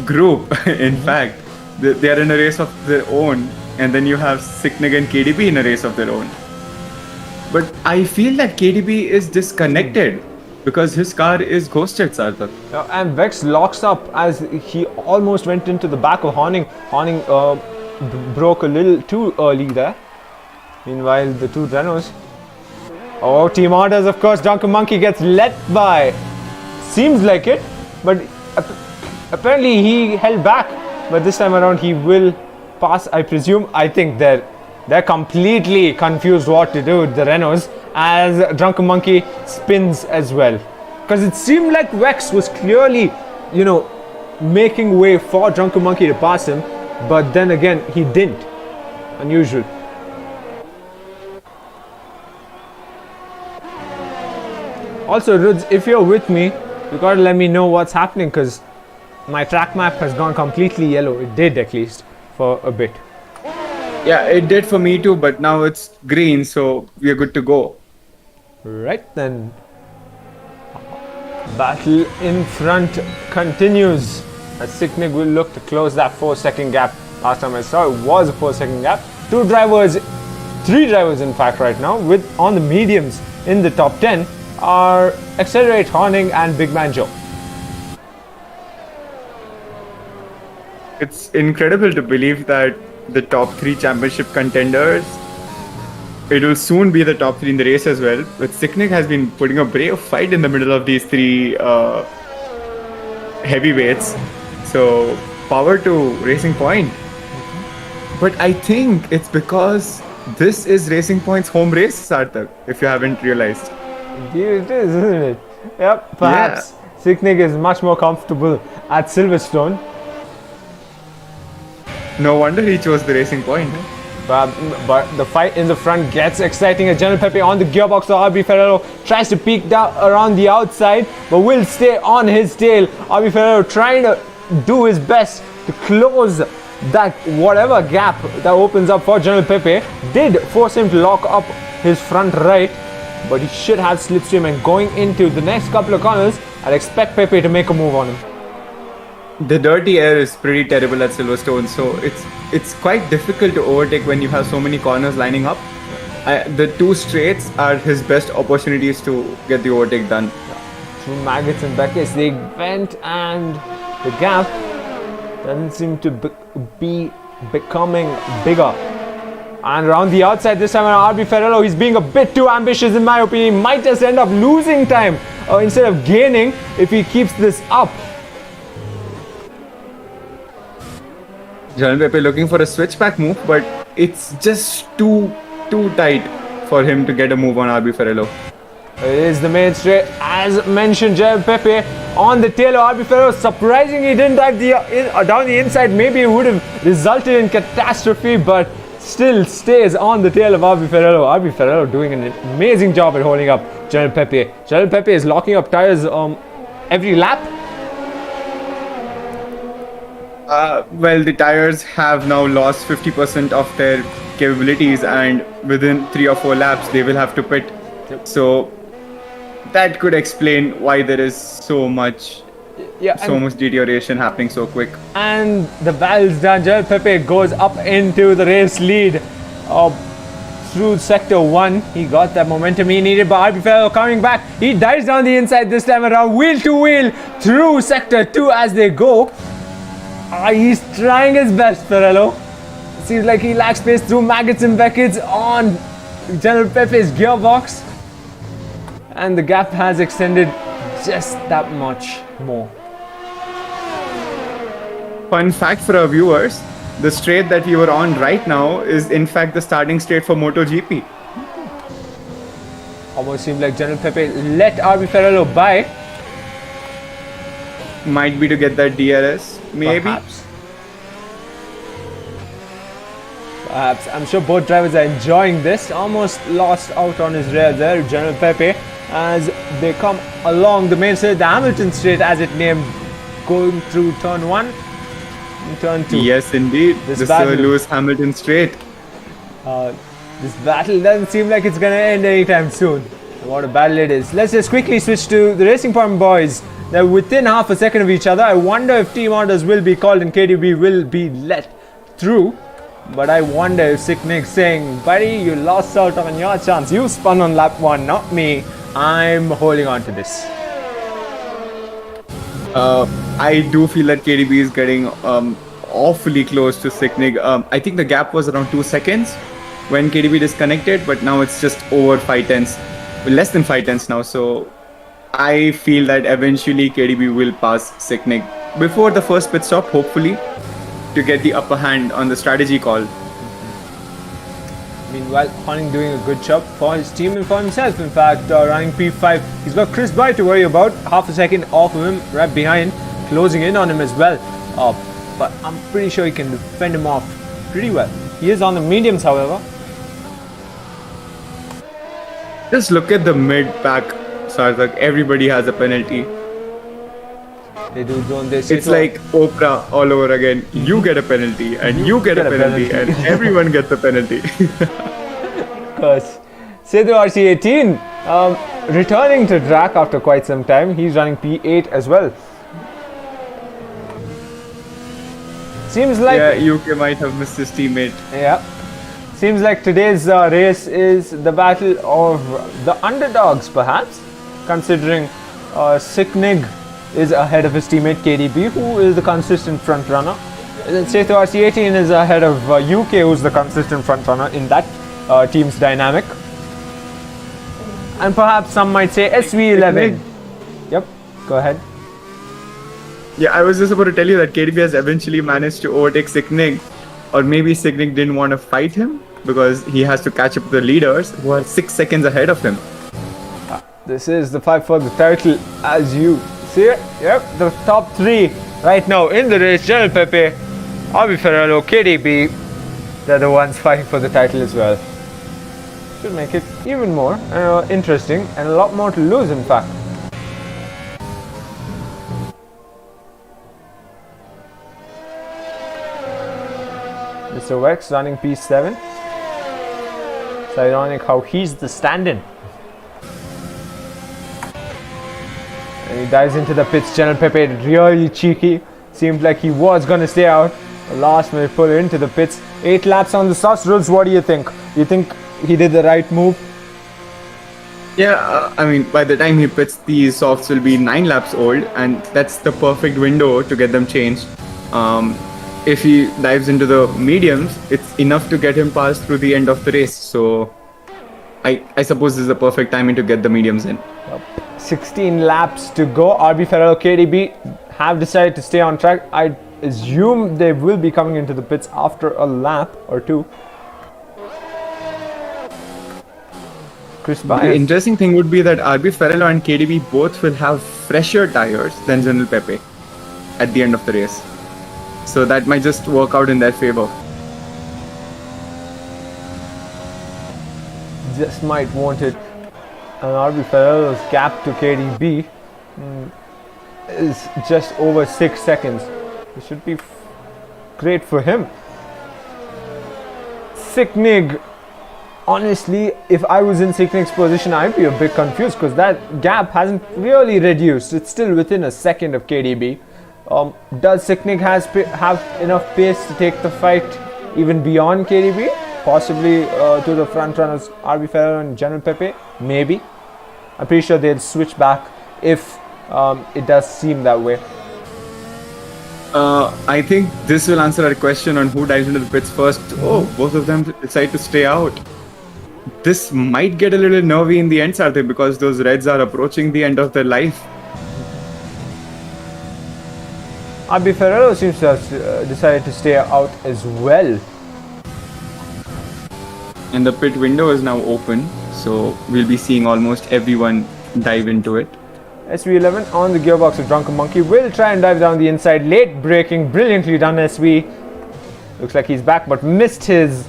Speaker 2: group. In fact, they are in a race of their own, and then you have Sicknig and KDB in a race of their own. But I feel that KDB is disconnected because his car is ghosted, Sarthak.
Speaker 1: And Vex locks up as he almost went into the back of Horning. Horning broke a little too early there. Meanwhile, the two Renaults. Oh, team orders, of course. Drunken Monkey gets let by. Seems like it, but apparently he held back. But this time around, he will pass, I presume. I think they're completely confused what to do with the Renaults as Drunken Monkey spins as well. Because it seemed like Vex was clearly, making way for Drunken Monkey to pass him. But then again, he didn't. Unusual. Also, Ruds, if you're with me, you gotta let me know what's happening because my track map has gone completely yellow. It did, at least, for a bit.
Speaker 2: Yeah, it did for me too, but now it's green, so we're good to go.
Speaker 1: Right then. Battle in front continues as Sicknig will look to close that 4-second gap Last time I saw it was a 4-second gap. 3 drivers in fact right now with on the mediums in the top 10 are Accelerate, Horning and Big Man Joe.
Speaker 2: It's incredible to believe that the top 3 championship contenders, it will soon be the top 3 in the race as well. But Sicknick has been putting a brave fight in the middle of these 3 heavyweights. So power to Racing Point. But I think it's because this is Racing Point's home race, Sarthak, if you haven't realized.
Speaker 1: Indeed it is, isn't it? Yep, perhaps Sicknick is much more comfortable at Silverstone.
Speaker 2: No wonder he chose the Racing Point.
Speaker 1: But the fight in the front gets exciting as General Pepe on the gearbox. So RB Ferrero tries to peek down around the outside, but will stay on his tail. RB Ferrero trying to do his best to close that whatever gap that opens up for General Pepe. Did force him to lock up his front right, but he should have slipstream, and going into the next couple of corners, I'd expect Pepe to make a move on him.
Speaker 2: The dirty air is pretty terrible at Silverstone, so it's quite difficult to overtake when you have so many corners lining up. The 2 straights are his best opportunities to get the overtake done.
Speaker 1: Through Maggots and Beckett, they went, and the gap doesn't seem to be becoming bigger. And around the outside this time around, RB Ferrero, he's being a bit too ambitious in my opinion. He might just end up losing time instead of gaining if he keeps this up.
Speaker 2: General Pepe looking for a switchback move, but it's just too tight for him to get a move on RB Ferrero.
Speaker 1: It is the main straight, as mentioned. General Pepe on the tail of RB Ferrero. Surprisingly, he didn't dive down the inside. Maybe it would have resulted in catastrophe, but still stays on the tail of RB Ferrero. RB Ferrero doing an amazing job at holding up General Pepe. General Pepe is locking up tires every lap.
Speaker 2: Well, the tires have now lost 50% of their capabilities, and within 3 or 4 laps they will have to pit.
Speaker 1: Yep.
Speaker 2: So that could explain why there is so much deterioration happening so quick.
Speaker 1: And the battle's done. General Pepe goes up into the race lead through sector 1. He got that momentum he needed, but RB Ferrero coming back. He dives down the inside this time around, wheel to wheel through sector 2 as they go. He's trying his best, Ferrero. Seems like he lacks space through Maggots and Beckett's on General Pepe's gearbox. And the gap has extended just that much more.
Speaker 2: Fun fact for our viewers, the straight that you are on right now is in fact the starting straight for MotoGP.
Speaker 1: Almost seemed like General Pepe let RB Ferrero by.
Speaker 2: Might be to get that DRS, maybe.
Speaker 1: Perhaps. I'm sure both drivers are enjoying this. Almost lost out on his rear there, General Pepe, as they come along the main straight, the Hamilton straight as it named, going through turn 1 and turn 2.
Speaker 2: Yes, indeed. The Sir Lewis Hamilton straight.
Speaker 1: This battle doesn't seem like it's going to end anytime soon. What a battle it is. Let's just quickly switch to the Racing Point boys. They're within half a second of each other. I wonder if team orders will be called and KDB will be let through. But I wonder if Sicknick's saying, buddy, you lost out on your chance. You spun on lap 1, not me. I'm holding on to this.
Speaker 2: I do feel that KDB is getting awfully close to Sicknick. I think the gap was around 2 seconds when KDB disconnected, but now it's just over 5 tenths. Less than 5 tenths now, so I feel that eventually KDB will pass Sicknick before the first pit stop, hopefully, to get the upper hand on the strategy call.
Speaker 1: Meanwhile, Horning doing a good job for his team and for himself. In fact, running P5. He's got Chris Boy to worry about. Half a second off of him, right behind, closing in on him as well. But I'm pretty sure he can defend him off pretty well. He is on the mediums, however.
Speaker 2: Just look at the mid-pack, Sarthak. Everybody has a penalty.
Speaker 1: They do, don't they?
Speaker 2: It's like Oprah all over again. You get a penalty, and you get a penalty, and everyone gets a penalty.
Speaker 1: Because Sedu RC18 returning to track after quite some time. He's running P8 as well. Seems like
Speaker 2: UK might have missed his teammate.
Speaker 1: yeah. Seems like today's race is the battle of the underdogs, perhaps, considering Sicknig is ahead of his teammate KDB, who is the consistent front runner. And then Setu RC18 is ahead of UK, who's the consistent front runner in that team's dynamic. And perhaps some might say SV11. Yep, go ahead.
Speaker 2: Yeah, I was just about to tell you that KDB has eventually managed to overtake Sicknig, or maybe Sicknig didn't want to fight him because he has to catch up to the leaders who are 6 seconds ahead of him.
Speaker 1: This is the fight for the title, as you see it. Yep, the top three right now in the race: General Pepe, Arby Ferrello, KDB. They're the ones fighting for the title as well. Should make it even more interesting and a lot more to lose, in fact. Mr. Wex running P7. It's ironic how he's the stand-in. And he dives into the pits. General Pepe really cheeky. Seemed like he was going to stay out. Last minute pull into the pits. 8 laps on the soft rules. What do you think? You think he did the right move?
Speaker 2: Yeah, I mean, by the time he pits, these softs will be 9 laps old, and that's the perfect window to get them changed. If he dives into the mediums, it's enough to get him past through the end of the race. So I suppose this is the perfect timing to get the mediums in.
Speaker 1: 16 laps to go. RB Ferrero, KDB have decided to stay on track. I assume they will be coming into the pits after a lap or two. Chris Baez.
Speaker 2: The interesting thing would be that RB Ferrello and KDB both will have fresher tires than General Pepe at the end of the race. So that might just work out in their favor.
Speaker 1: Just might want it. And RB Ferrero's gap to KDB is just over 6 seconds. It should be great for him. Sicknig. Honestly, if I was in Sicknig's position, I'd be a bit confused because that gap hasn't really reduced. It's still within a second of KDB. Does Sicknig have enough pace to take the fight even beyond KDB? Possibly to the front runners RB Ferrero and General Pepe? Maybe. I'm pretty sure they'll switch back if it does seem that way.
Speaker 2: I think this will answer our question on who dives into the pits first. Oh, both of them decide to stay out. This might get a little nervy in the end, Sarthik, because those Reds are approaching the end of their life.
Speaker 1: RB Ferrero seems to have decided to stay out as well.
Speaker 2: And the pit window is now open, so we'll be seeing almost everyone dive into it.
Speaker 1: SV11 on the gearbox of Drunken Monkey will try and dive down the inside. Late braking, brilliantly done SV. Looks like he's back, but missed his...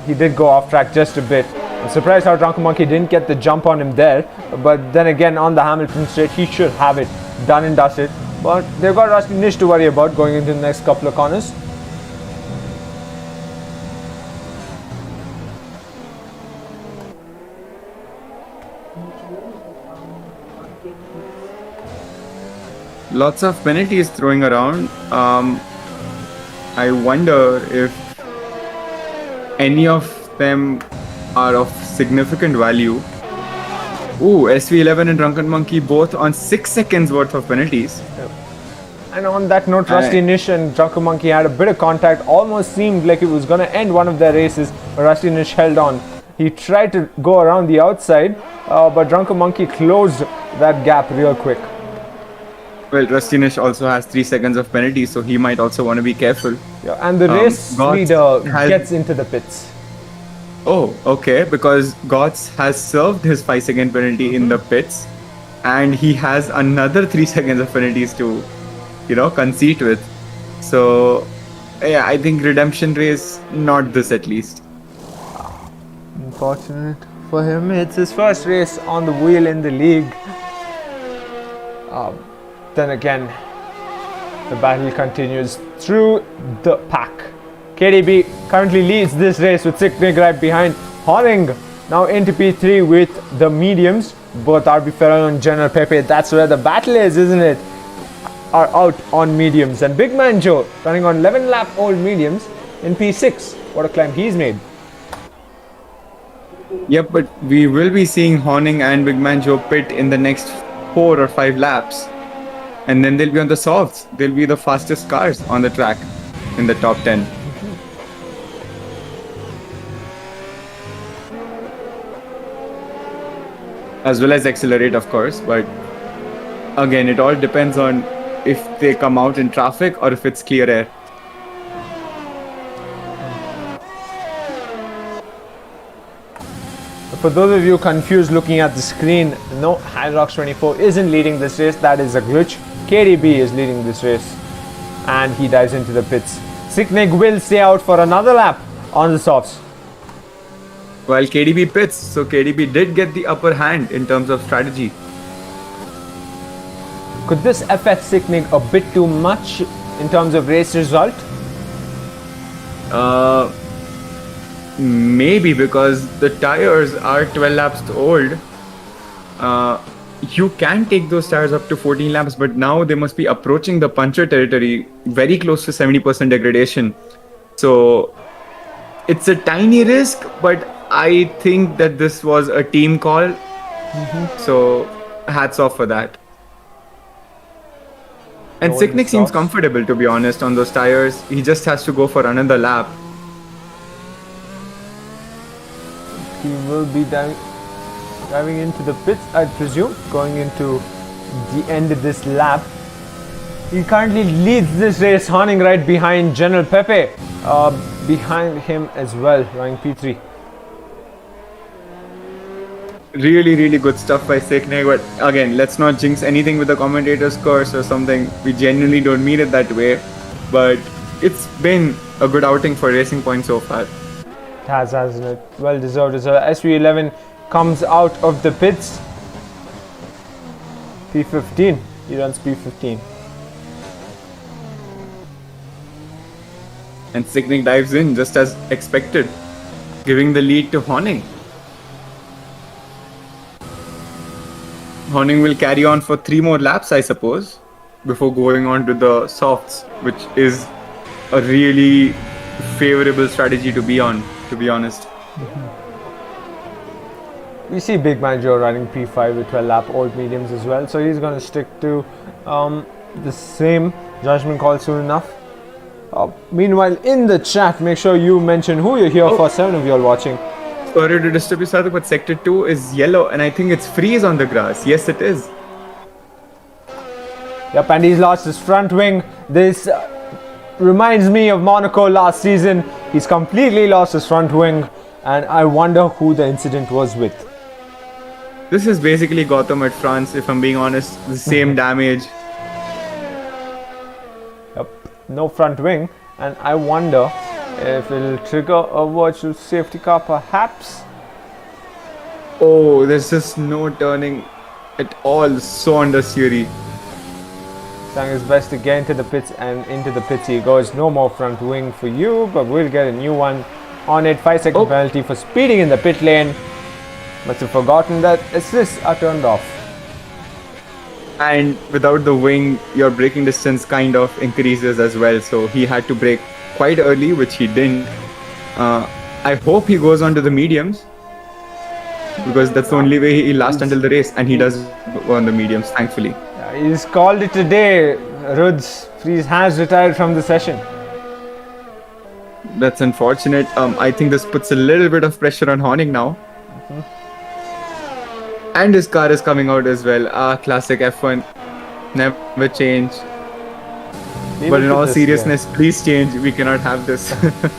Speaker 1: he did go off track just a bit. I'm surprised how Drunken Monkey didn't get the jump on him there. But then again, on the Hamilton straight, he should have it done and dusted. But they've got Rusty Nish to worry about going into the next couple of corners.
Speaker 2: Lots of penalties throwing around. I wonder if any of them are of significant value. Ooh, SV11 and Drunken Monkey both on 6 seconds worth of penalties.
Speaker 1: And on that note, Rusty Nish and Drunken Monkey had a bit of contact. Almost seemed like it was going to end one of their races, but Rusty Nish held on. He tried to go around the outside, but Drunken Monkey closed that gap real quick.
Speaker 2: Well, Rusty Nish also has 3 seconds of penalty, so he might also want to be careful.
Speaker 1: Yeah, and the race leader gets into the pits.
Speaker 2: Oh, okay, because Gotts has served his 5-second penalty in the pits, and he has another 3 seconds of penalties to, concede with. So, yeah, I think redemption race, not this at least.
Speaker 1: Unfortunate for him, it's his first race on the wheel in the league. Then again, the battle continues through the pack. KDB currently leads this race with Sicknig right behind. Horning now into P3 with the mediums, both RB Ferrero and General Pepe. That's where the battle is, isn't it? are out on mediums, and Big Man Joe running on 11 lap old mediums in P6. What a climb he's made.
Speaker 2: Yep, but we will be seeing Horning and Big Man Joe pit in the next 4 or 5 laps. And then they'll be on the softs. They'll be the fastest cars on the track in the top 10. As well as accelerate, of course. But again, it all depends on if they come out in traffic or if it's clear air.
Speaker 1: For those of you confused looking at the screen, no, Hydrox 24 isn't leading this race. That is a glitch. KDB is leading this race, and he dives into the pits. Sicknick will stay out for another lap on the softs.
Speaker 2: While KDB pits, so KDB did get the upper hand in terms of strategy.
Speaker 1: Could this affect Sicknick a bit too much in terms of race result?
Speaker 2: Maybe because the tires are 12 laps old. You can take those tires up to 14 laps, but now they must be approaching the puncture territory, very close to 70% degradation. So it's a tiny risk, but I think that this was a team call. So hats off for that. And
Speaker 1: Rolling
Speaker 2: Sicknick seems
Speaker 1: softs.
Speaker 2: comfortable, to be honest, on those tires. He just has to go for another lap.
Speaker 1: He will be diving into the pits, I presume, going into the end of this lap. He currently leads this race, Horning right behind General Pepe, behind him as well, running P3.
Speaker 2: Really, really good stuff by Sicknick. But again, let's not jinx anything with the commentator's curse or something. We genuinely don't mean it that way. But it's been a good outing for Racing Point so far.
Speaker 1: It has, hasn't it? Well deserved as well. SV11 comes out of the pits. P15. He runs P15.
Speaker 2: And Sicknick dives in just as expected, giving the lead to Horning. Horning will carry on for 3 more laps, I suppose, before going on to the softs, which is a really favorable strategy to be on, to be honest.
Speaker 1: We see Big Man Joe running P5 with 12 lap old mediums as well, so he's going to stick to the same judgment call soon enough. Meanwhile, in the chat, make sure you mention who you're here for. 7 of you all watching.
Speaker 2: Sorry to disturb you, Sadhu, but Sector 2 is yellow and I think it's freeze on the grass. Yes, it is.
Speaker 1: Yep, and he's lost his front wing. This reminds me of Monaco last season. He's completely lost his front wing, and I wonder who the incident was with.
Speaker 2: This is basically Gotham at France, if I'm being honest. The same damage.
Speaker 1: Yep, no front wing, and I wonder if it'll trigger a virtual safety car perhaps.
Speaker 2: Oh, there's just no turning at all. So understeery.
Speaker 1: Trying his best to get into the pits, and into the pits he goes. No more front wing for you, but we'll get a new one on it. 5-second penalty for speeding in the pit lane. Must have forgotten that assists are turned off.
Speaker 2: And without the wing, your braking distance kind of increases as well. So he had to brake quite early, which he didn't. I hope he goes on to the mediums, because that's the only way he'll last until the race, and he does go on the mediums, thankfully.
Speaker 1: Yeah, he's called it today. Ruds Fries has retired from the session.
Speaker 2: That's unfortunate. I think this puts a little bit of pressure on Horning now. And his car is coming out as well. Classic F1. Never change. But in all seriousness, please change. We cannot have this.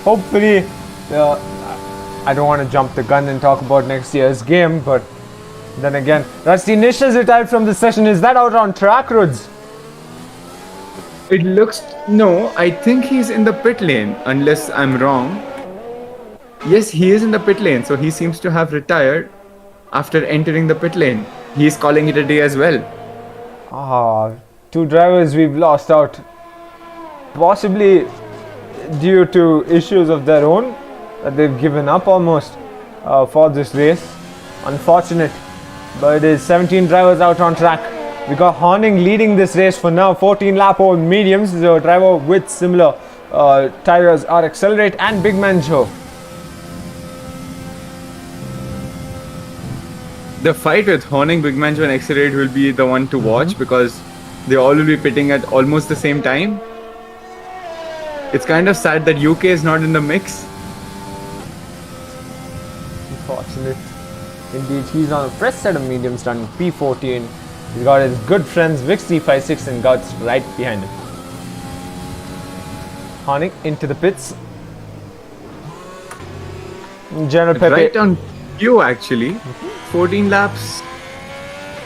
Speaker 1: Hopefully, I don't want to jump the gun and talk about next year's game, but then again, Rusty Nish has retired from the session. Is that out on track, Ruds?
Speaker 2: It looks... No, I think he's in the pit lane, unless I'm wrong. Yes, he is in the pit lane, so he seems to have retired after entering the pit lane. He's calling it a day as well.
Speaker 1: Two drivers we've lost out. Possibly due to issues of their own, that they've given up almost for this race. Unfortunate, but it is 17 drivers out on track. We got Horning leading this race for now. 14 lap old mediums. The driver with similar tires are Accelerate and Big Man Joe.
Speaker 2: The fight with Horning, Big Man Joe and Accelerate will be the one to watch because they all will be pitting at almost the same time. It's kind of sad that UK is not in the mix.
Speaker 1: Unfortunate. Indeed, he's on a fresh set of mediums running P14. He's got his good friends Vix 356 and Guts right behind him. Horning into the pits. General Pepe.
Speaker 2: Right on cue actually. 14 laps.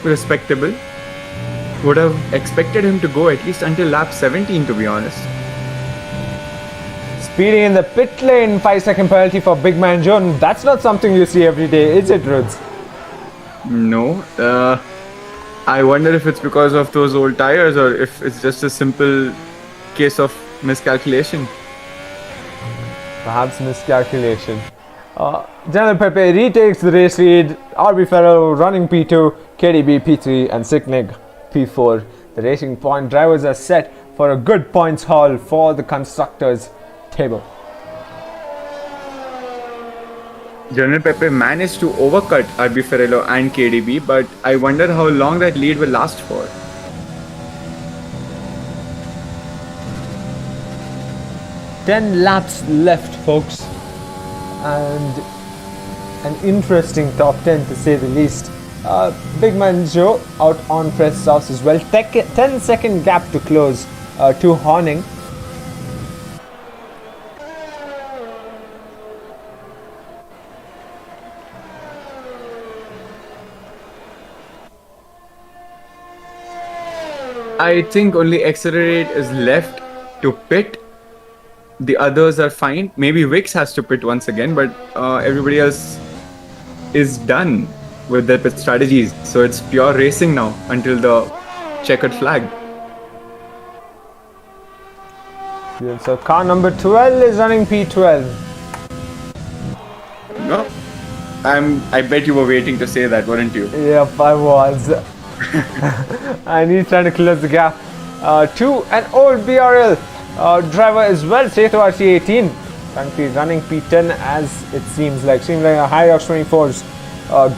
Speaker 2: Respectable. Would have expected him to go at least until lap 17 to be honest.
Speaker 1: Speeding in the pit lane, 5-second penalty for Big Man Joe. That's not something you see every day, is it, Ruds?
Speaker 2: No. I wonder if it's because of those old tires or if it's just a simple case of miscalculation.
Speaker 1: Perhaps miscalculation. General Pepe retakes the race lead. RB Ferrero running P2, KDB P3 and Sicknig P4. The Racing Point drivers are set for a good points haul for the constructors table.
Speaker 2: General Pepe managed to overcut RB Ferrello and KDB, but I wonder how long that lead will last for.
Speaker 1: Ten laps left, folks, and an interesting top 10 to say the least. Big Man Joe out on press sauce as well. 10-second gap to close to Horning.
Speaker 2: I think only Accelerate is left to pit. The others are fine. Maybe Wix has to pit once again, but everybody else is done with their pit strategies. So it's pure racing now until the checkered flag.
Speaker 1: Yeah, so car number 12 is running P12.
Speaker 2: No, I bet you were waiting to say that, weren't you?
Speaker 1: Yep, I was. And he's trying to close the gap to an old BRL driver as well, Seto RC18. Currently running P10 as it seems like a Hyrox 24's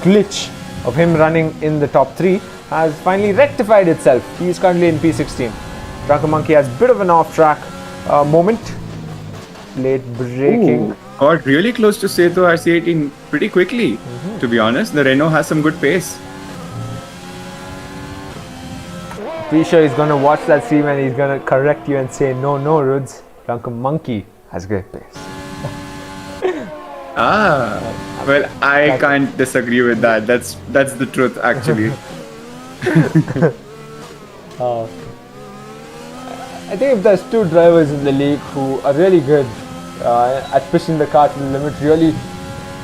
Speaker 1: glitch of him running in the top 3 has finally rectified itself. He is currently in P16. Drunken Monkey has a bit of an off-track moment. Late braking.
Speaker 2: Ooh, got really close to Seto RC18 pretty quickly, to be honest. The Renault has some good pace.
Speaker 1: Pretty sure he's gonna watch that stream and he's gonna correct you and say, no, Ruds, Drunken Monkey has great pace.
Speaker 2: Well, I can't disagree with that. That's the truth, actually.
Speaker 1: I think if there's two drivers in the league who are really good at pushing the car to the limit, really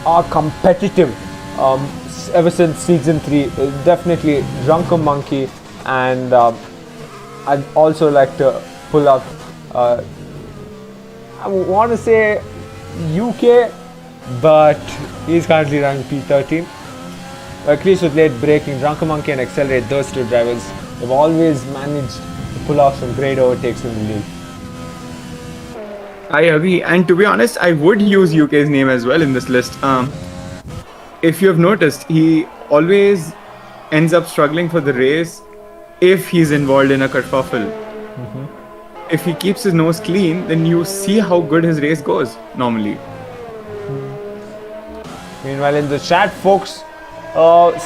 Speaker 1: are competitive ever since season 3, definitely Drunken Monkey. And I'd also like to pull up, I want to say UK, but he's currently running P13. At least with late braking, Drunken Monkey and Accelerate, those two drivers, have always managed to pull off some great overtakes in the league.
Speaker 2: I agree, and to be honest, I would use UK's name as well in this list. If you have noticed, he always ends up struggling for the race if he's involved in a kerfuffle. If he keeps his nose clean, then you see how good his race goes normally.
Speaker 1: Meanwhile, in the chat, folks,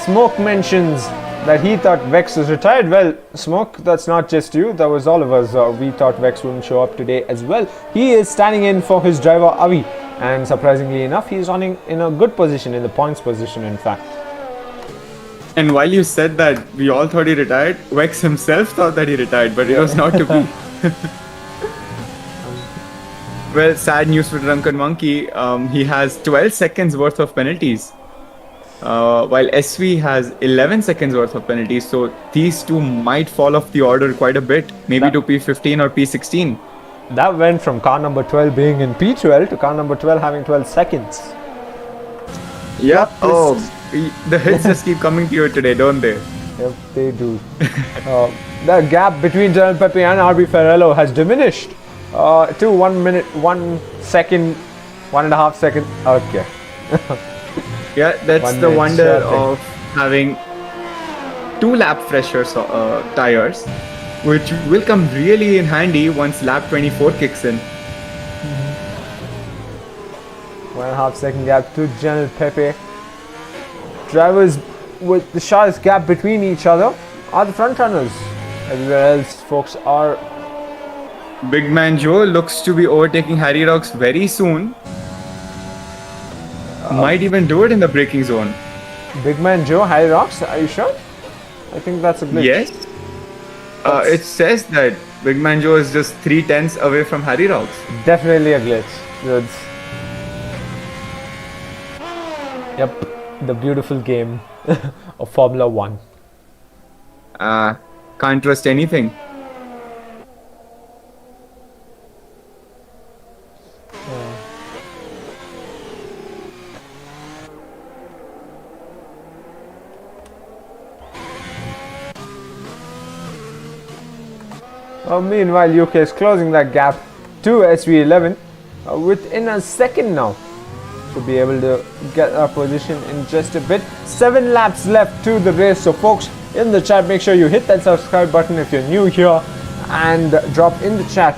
Speaker 1: Smoke mentions that he thought Vex was retired. Well, Smoke, that's not just you, that was all of us. We thought Vex wouldn't show up today as well. He is standing in for his driver Avi, and surprisingly enough, he's running in a good position, in the points position in fact.
Speaker 2: And while you said that we all thought he retired, Vex himself thought that he retired, but it was not to be. Well, sad news for Drunken Monkey. He has 12 seconds worth of penalties, while SV has 11 seconds worth of penalties. So these two might fall off the order quite a bit, maybe to P15 or P16.
Speaker 1: That went from car number 12 being in P12 to car number 12 having 12 seconds.
Speaker 2: Yeah. Oh, the hits just keep coming to you today, don't they?
Speaker 1: Yep, they do. The gap between General Pepe and RB Ferrello has diminished to 1 minute, 1 second, 1.5 seconds. Okay.
Speaker 2: Yeah, that's
Speaker 1: 1
Speaker 2: the
Speaker 1: minute
Speaker 2: wonder
Speaker 1: shorting.
Speaker 2: of having 2 lap fresher tires, which will come really in handy once lap 24 kicks in.
Speaker 1: 1.5 second gap to General Pepe. Drivers with the shortest gap between each other are the front runners. Everywhere else, folks are.
Speaker 2: Big Man Joe looks to be overtaking Harry Rocks very soon. Might even do it in the braking zone.
Speaker 1: Big Man Joe, Harry Rocks, are you sure? I think that's a glitch.
Speaker 2: Yes. It says that Big Man Joe is just 3/10 away from Harry Rocks.
Speaker 1: Definitely a glitch. Yep, the beautiful game of Formula 1.
Speaker 2: Can't trust anything.
Speaker 1: Meanwhile, UK is closing that gap to SV11 within a second now to be able to get our position in just a bit. 7 laps left to the race, so folks in the chat, make sure you hit that subscribe button if you're new here and drop in the chat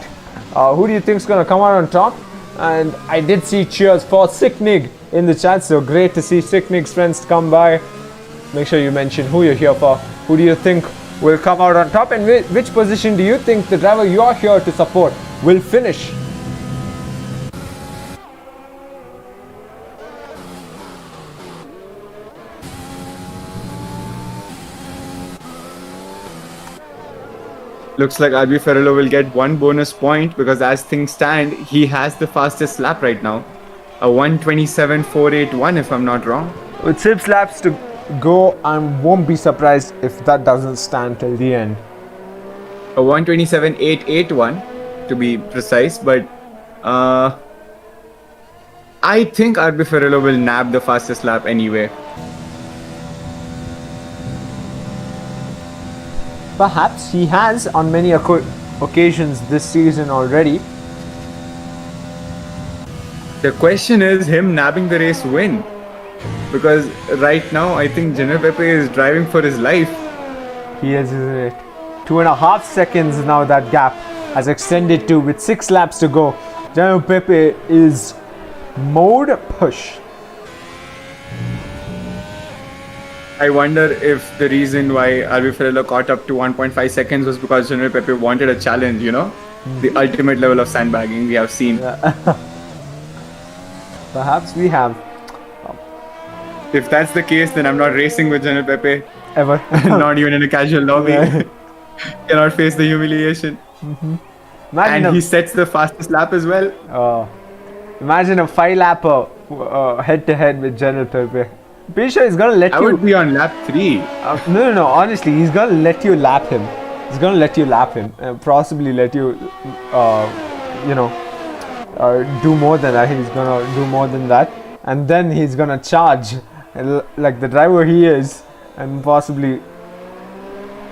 Speaker 1: who do you think is going to come out on top. And I did see cheers for Sicknig in the chat, so great to see Sicknig's friends come by. Make sure you mention who you're here for. Who do you think will come out on top, and which position do you think the driver you're here to support will finish?
Speaker 2: Looks like RB Ferrello will get 1 bonus point because as things stand, he has the fastest lap right now. A 1:27.481 if I'm not wrong.
Speaker 1: With 6 laps to go, I won't be surprised if that doesn't stand till the end.
Speaker 2: A 1:27.881 to be precise, but I think RB Ferrello will nab the fastest lap anyway.
Speaker 1: Perhaps he has on many occasions this season already.
Speaker 2: The question is him nabbing the race win. Because right now, I think General Pepe is driving for his life.
Speaker 1: He is, isn't it? 2.5 seconds now that gap has extended to with 6 laps to go. General Pepe is mode push.
Speaker 2: I wonder if the reason why RB Ferrello caught up to 1.5 seconds was because General Pepe wanted a challenge, you know? The ultimate level of sandbagging we have seen.
Speaker 1: Perhaps we have.
Speaker 2: If that's the case, then I'm not racing with General Pepe.
Speaker 1: Ever.
Speaker 2: Not even in a casual lobby. Cannot face the humiliation. And he sets the fastest lap as well.
Speaker 1: Imagine a 5-lapper head-to-head with General Pepe. Pretty sure he's gonna let you.
Speaker 2: I would be on lap 3.
Speaker 1: No. Honestly, he's gonna let you lap him. He's gonna let you lap him, and possibly let you, do more than that. He's gonna do more than that, and then he's gonna charge, like the driver he is, and possibly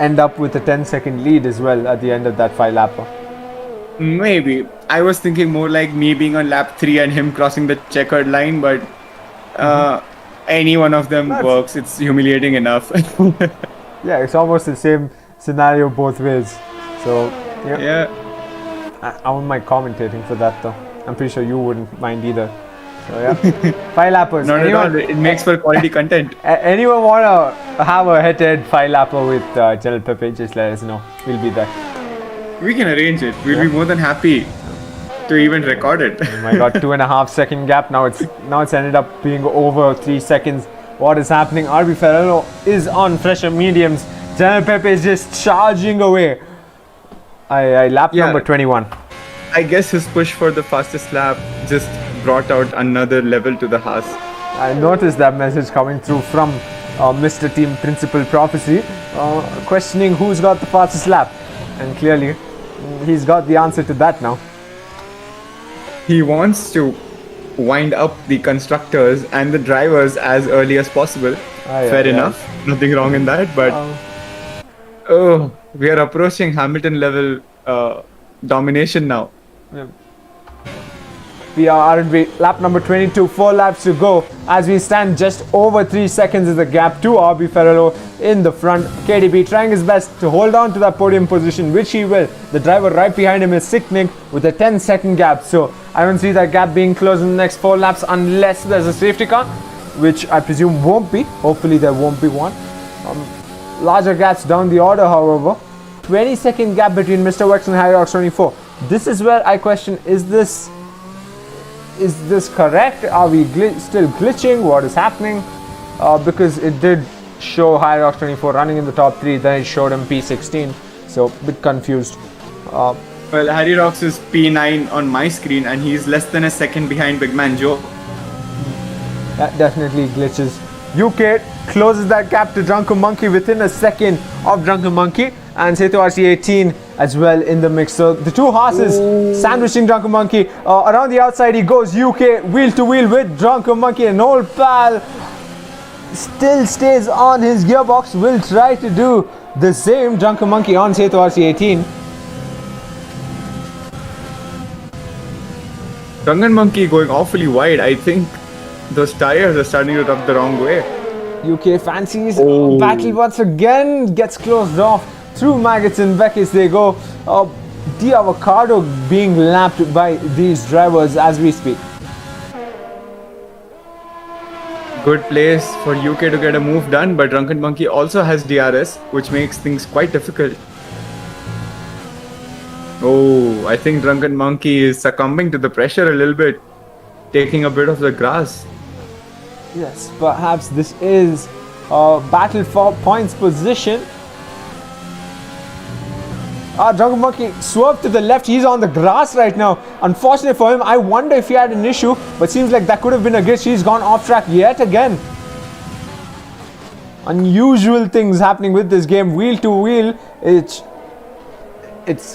Speaker 1: end up with a 10-second lead as well at the end of that 5-lapper.
Speaker 2: Maybe. I was thinking more like me being on lap 3 and him crossing the checkered line, but any one of them works. It's humiliating enough.
Speaker 1: Yeah, it's almost the same scenario both ways. So,
Speaker 2: yeah.
Speaker 1: I wouldn't mind commentating for that though. I'm pretty sure you wouldn't mind either. So, yeah. 5-lappers.
Speaker 2: Not at all. It makes for quality content.
Speaker 1: Anyone want to have a head-to-head 5-lapper with General Pepe? Just let us know. We'll be there.
Speaker 2: We can arrange it. We'll be more than happy to even record it.
Speaker 1: Oh my god, 2.5 second gap. Now it's ended up being over 3 seconds. What is happening? RB Ferrello is on fresher mediums. General Pepe is just charging away. Lap number 21.
Speaker 2: I guess his push for the fastest lap just brought out another level to the Haas.
Speaker 1: I noticed that message coming through from Mr. Team Principal Prophecy, questioning who's got the fastest lap. And clearly, he's got the answer to that now.
Speaker 2: He wants to wind up the constructors and the drivers as early as possible. Fair enough. Nothing wrong in that, but Oh, we are approaching Hamilton level domination now.
Speaker 1: Yeah. We are R&B lap number 22, 4 laps to go as we stand just over 3 seconds is the gap to RB Ferrero in the front. KDB trying his best to hold on to that podium position, which he will. The driver right behind him is Sicknick with a 10-second gap, so I don't see that gap being closed in the next 4 laps unless there's a safety car, which I presume won't be. Hopefully there won't be one. Larger gaps down the order, however. 20-second gap between Mr. Wex and Hyrox 24. This is where I question, is this correct? Are we still glitching? What is happening? Because it did show Hyrox 24 running in the top 3, then it showed him P16, so a bit confused.
Speaker 2: Well, Harry Rocks is P9 on my screen and he's less than a second behind Big Man Joe.
Speaker 1: That definitely glitches. UK closes that gap to Drunken Monkey within a second of Drunken Monkey, and Seto RC18 as well in the mix. So the two horses sandwiching Drunken Monkey. Around the outside he goes, UK wheel to wheel with Drunken Monkey, and old pal still stays on his gearbox, will try to do the same. Drunken Monkey on Seto RC18.
Speaker 2: Drunken Monkey going awfully wide. I think those tires are starting to rub the wrong way.
Speaker 1: UK fancies battle once again, gets closed off through Maggots and Beckett. They go. The avocado being lapped by these drivers as we speak.
Speaker 2: Good place for UK to get a move done, but Drunken Monkey also has DRS, which makes things quite difficult. Oh, I think Drunken Monkey is succumbing to the pressure a little bit, taking a bit of the grass.
Speaker 1: Yes, perhaps this is a battle for points position. Drunken Monkey swerved to the left. He's on the grass right now. Unfortunate for him. I wonder if he had an issue, but seems like that could have been a glitch. He's gone off track yet again. Unusual things happening with this game. Wheel to wheel. It's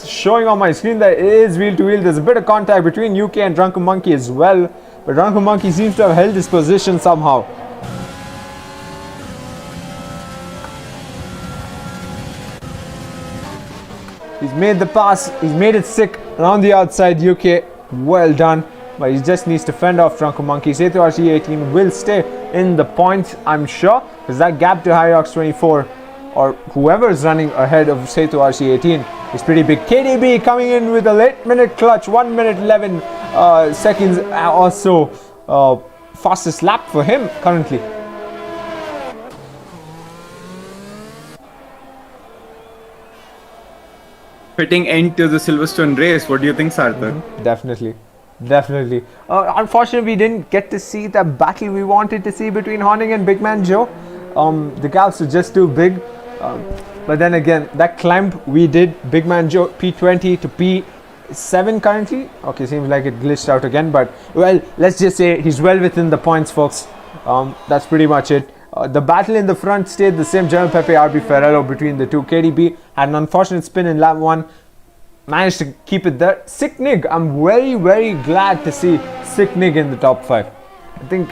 Speaker 1: showing on my screen that it is wheel to wheel. There's a bit of contact between UK and Drunken Monkey as well, but Drunken Monkey seems to have held his position somehow. He's made the pass, he's made it sick around the outside. UK, well done, but he just needs to fend off Drunken Monkey. Seto RC18 will stay in the points, I'm sure, because that gap to Hyrox 24 or whoever is running ahead of Seto RC18 is pretty big. KDB coming in with a late minute clutch, 1 minute 11 seconds or so. Fastest lap for him currently.
Speaker 2: Fitting end to the Silverstone race. What do you think, Sarthak?
Speaker 1: Definitely. Unfortunately, we didn't get to see the battle we wanted to see between Horning and Big Man Joe. The gaps are just too big. But then again, that climb we did, Big Man Joe P20 to P7 currently. Okay, seems like it glitched out again. But, well, let's just say he's well within the points, folks. That's pretty much it. The battle in the front stayed the same. General Pepe, RB Ferrero between the two. KDB had an unfortunate spin in lap 1. Managed to keep it there. Sicknig, I'm very, very glad to see Sicknig in the top 5. I think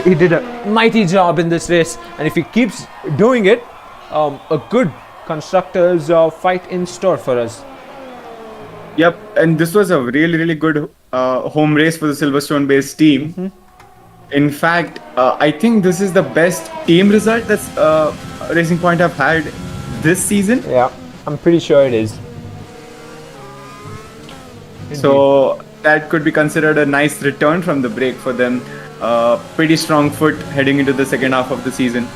Speaker 1: he did a mighty job in this race. And if he keeps doing it, a good constructors fight in store for us.
Speaker 2: Yep, and this was a really, really good home race for the Silverstone based team. In fact, I think this is the best team result that's Racing Point have had this season.
Speaker 1: Yeah, I'm pretty sure it is.
Speaker 2: So that could be considered a nice return from the break for them. Pretty strong foot heading into the second half of the season.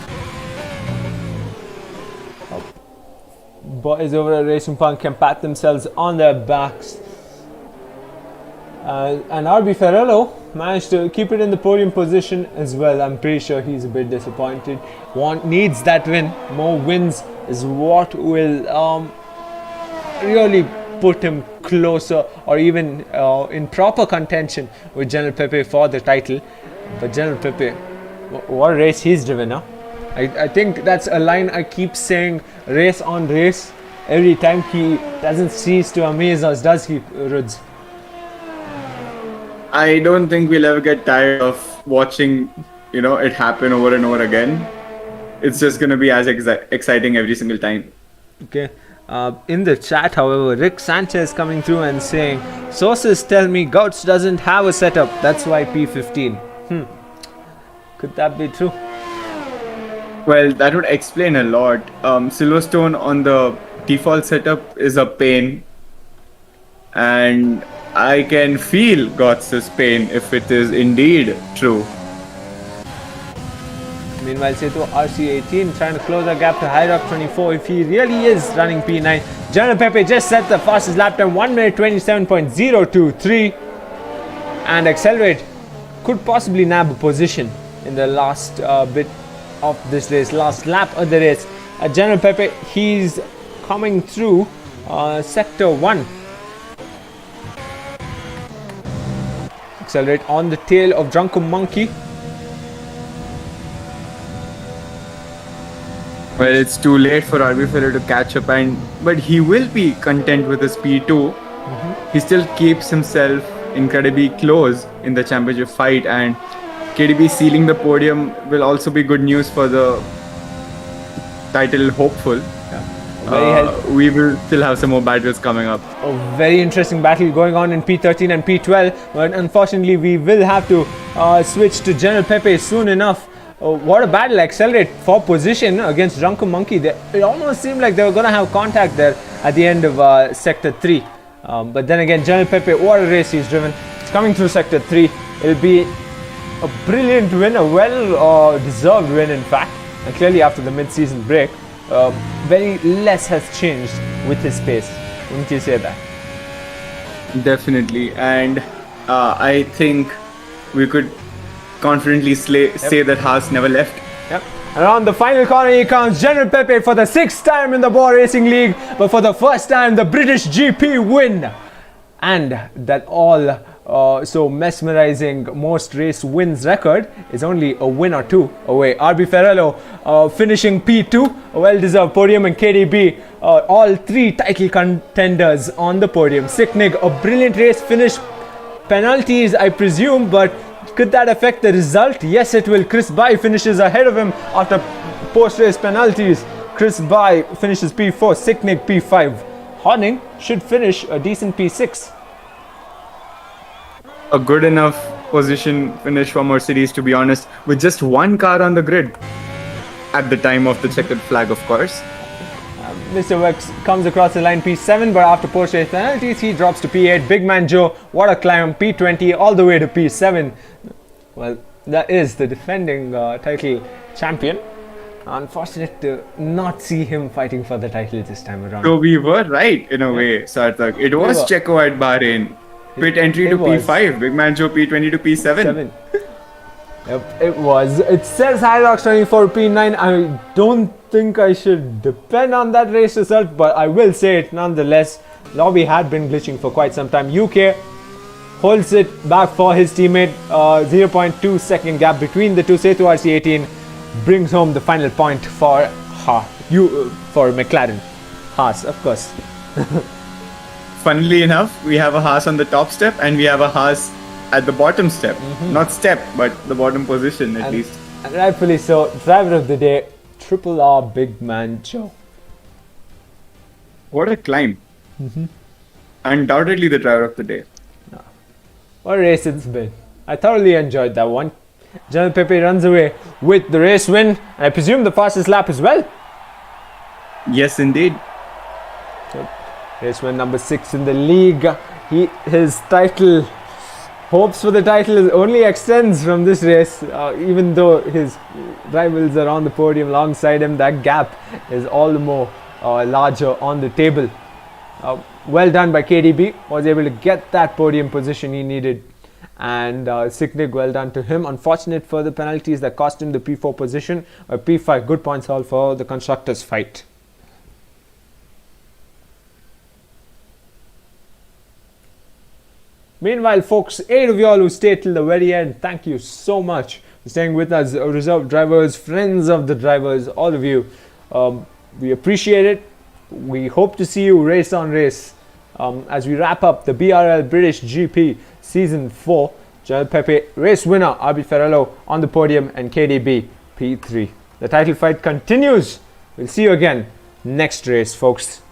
Speaker 1: Boys over at Racing Point can pat themselves on their backs. And RB Ferrello managed to keep it in the podium position as well. I'm pretty sure he's a bit disappointed. Needs that win. More wins is what will really put him closer or even in proper contention with General Pepe for the title. But General Pepe, what race he's driven, huh? I think that's a line I keep saying, race on race. Every time he doesn't cease to amaze us, does he, Ruds?
Speaker 2: I don't think we'll ever get tired of watching, it happen over and over again. It's just going to be as exciting every single time.
Speaker 1: Okay. In the chat, however, Rick Sanchez coming through and saying, sources tell me Gouts doesn't have a setup. That's why P15. Could that be true?
Speaker 2: Well, that would explain a lot. Silverstone on the default setup is a pain, and I can feel Gotz's pain if it is indeed true.
Speaker 1: Meanwhile, Setu RC18 trying to close the gap to Hyrox 24 if he really is running P9. General Pepe just set the fastest lap time, 1 minute 27.023, and Accelerate could possibly nab a position in the last bit of this race, last lap of the race. General Pepe, he's coming through sector 1. Accelerate on the tail of Drunken Monkey.
Speaker 2: Well, it's too late for RB Ferrer to catch up, but he will be content with his P2. He still keeps himself incredibly close in the championship fight, and KDB sealing the podium will also be good news for the title hopeful. We will still have some more battles coming up.
Speaker 1: A very interesting battle going on in P13 and P12, but unfortunately we will have to switch to General Pepe soon enough. What a battle. Accelerate for position against Drunken Monkey. It almost seemed like they were going to have contact there at the end of sector 3. But then again, General Pepe, what a race he's driven. It's coming through sector 3. It'll be a brilliant win, a well deserved win in fact. And clearly after the mid-season break, very less has changed with his pace. Wouldn't you say that?
Speaker 2: Definitely. And I think we could confidently say that Haas never left.
Speaker 1: Yep. Around the final corner here comes General Pepe for the 6th time in the Bwoah Racing League, but for the first time the British GP win. And that all so mesmerizing most race wins record is only a win or two away. RB Ferrello finishing P2, a well-deserved podium, and KDB, all 3 title contenders on the podium. Sicknig, a brilliant race finish, penalties I presume, but could that affect the result? Yes, it will. Chris Bai finishes ahead of him after post-race penalties. Chris Bai finishes P4, Sicknig P5. Horning should finish a decent P6.
Speaker 2: A good enough position finish for Mercedes, to be honest, with just one car on the grid at the time of the checkered flag, of course.
Speaker 1: Mr. Wex comes across the line P7, but after post-race penalties, he drops to P8. Big Man Joe, what a climb, P20 all the way to P7. Well, that is the defending title champion. Unfortunate to not see him fighting for the title this time around.
Speaker 2: So we were right in a way, Sarthak. It was Checo at Bahrain. Pit entry to P5, Big Man Joe P20 to P7.
Speaker 1: Yep, it was. It says Hyrox 24 P9. I don't think I should depend on that race result, but I will say it nonetheless. Lobby had been glitching for quite some time. UK holds it back for his teammate. 0.2 second gap between the two. Setu RC18 brings home the final point for McLaren. Haas, of course.
Speaker 2: Funnily enough, we have a Haas on the top step and we have a Haas at the bottom step. Not step, but the bottom position at least.
Speaker 1: And rightfully so. Driver of the day, Triple R Big Man Joe.
Speaker 2: What a climb. Undoubtedly the driver of the day.
Speaker 1: What a race it's been. I thoroughly enjoyed that one. General Pepe runs away with the race win, and I presume the fastest lap as well.
Speaker 2: Yes, indeed.
Speaker 1: Race win number 6 in the league. His title, hopes for the title only extends from this race. Even though his rivals are on the podium alongside him, that gap is all the more larger on the table. Well done by KDB, was able to get that podium position he needed. And Sicknig, well done to him. Unfortunate for the penalties that cost him the P4 position. P5, good points all for the constructors' fight. Meanwhile, folks, 8 of y'all who stayed till the very end, thank you so much for staying with us. Reserve drivers, friends of the drivers, all of you. We appreciate it. We hope to see you race on race as we wrap up the BRL British GP Season 4. General Pepe, race winner, RB Ferrello on the podium, and KDB, P3. The title fight continues. We'll see you again next race, folks.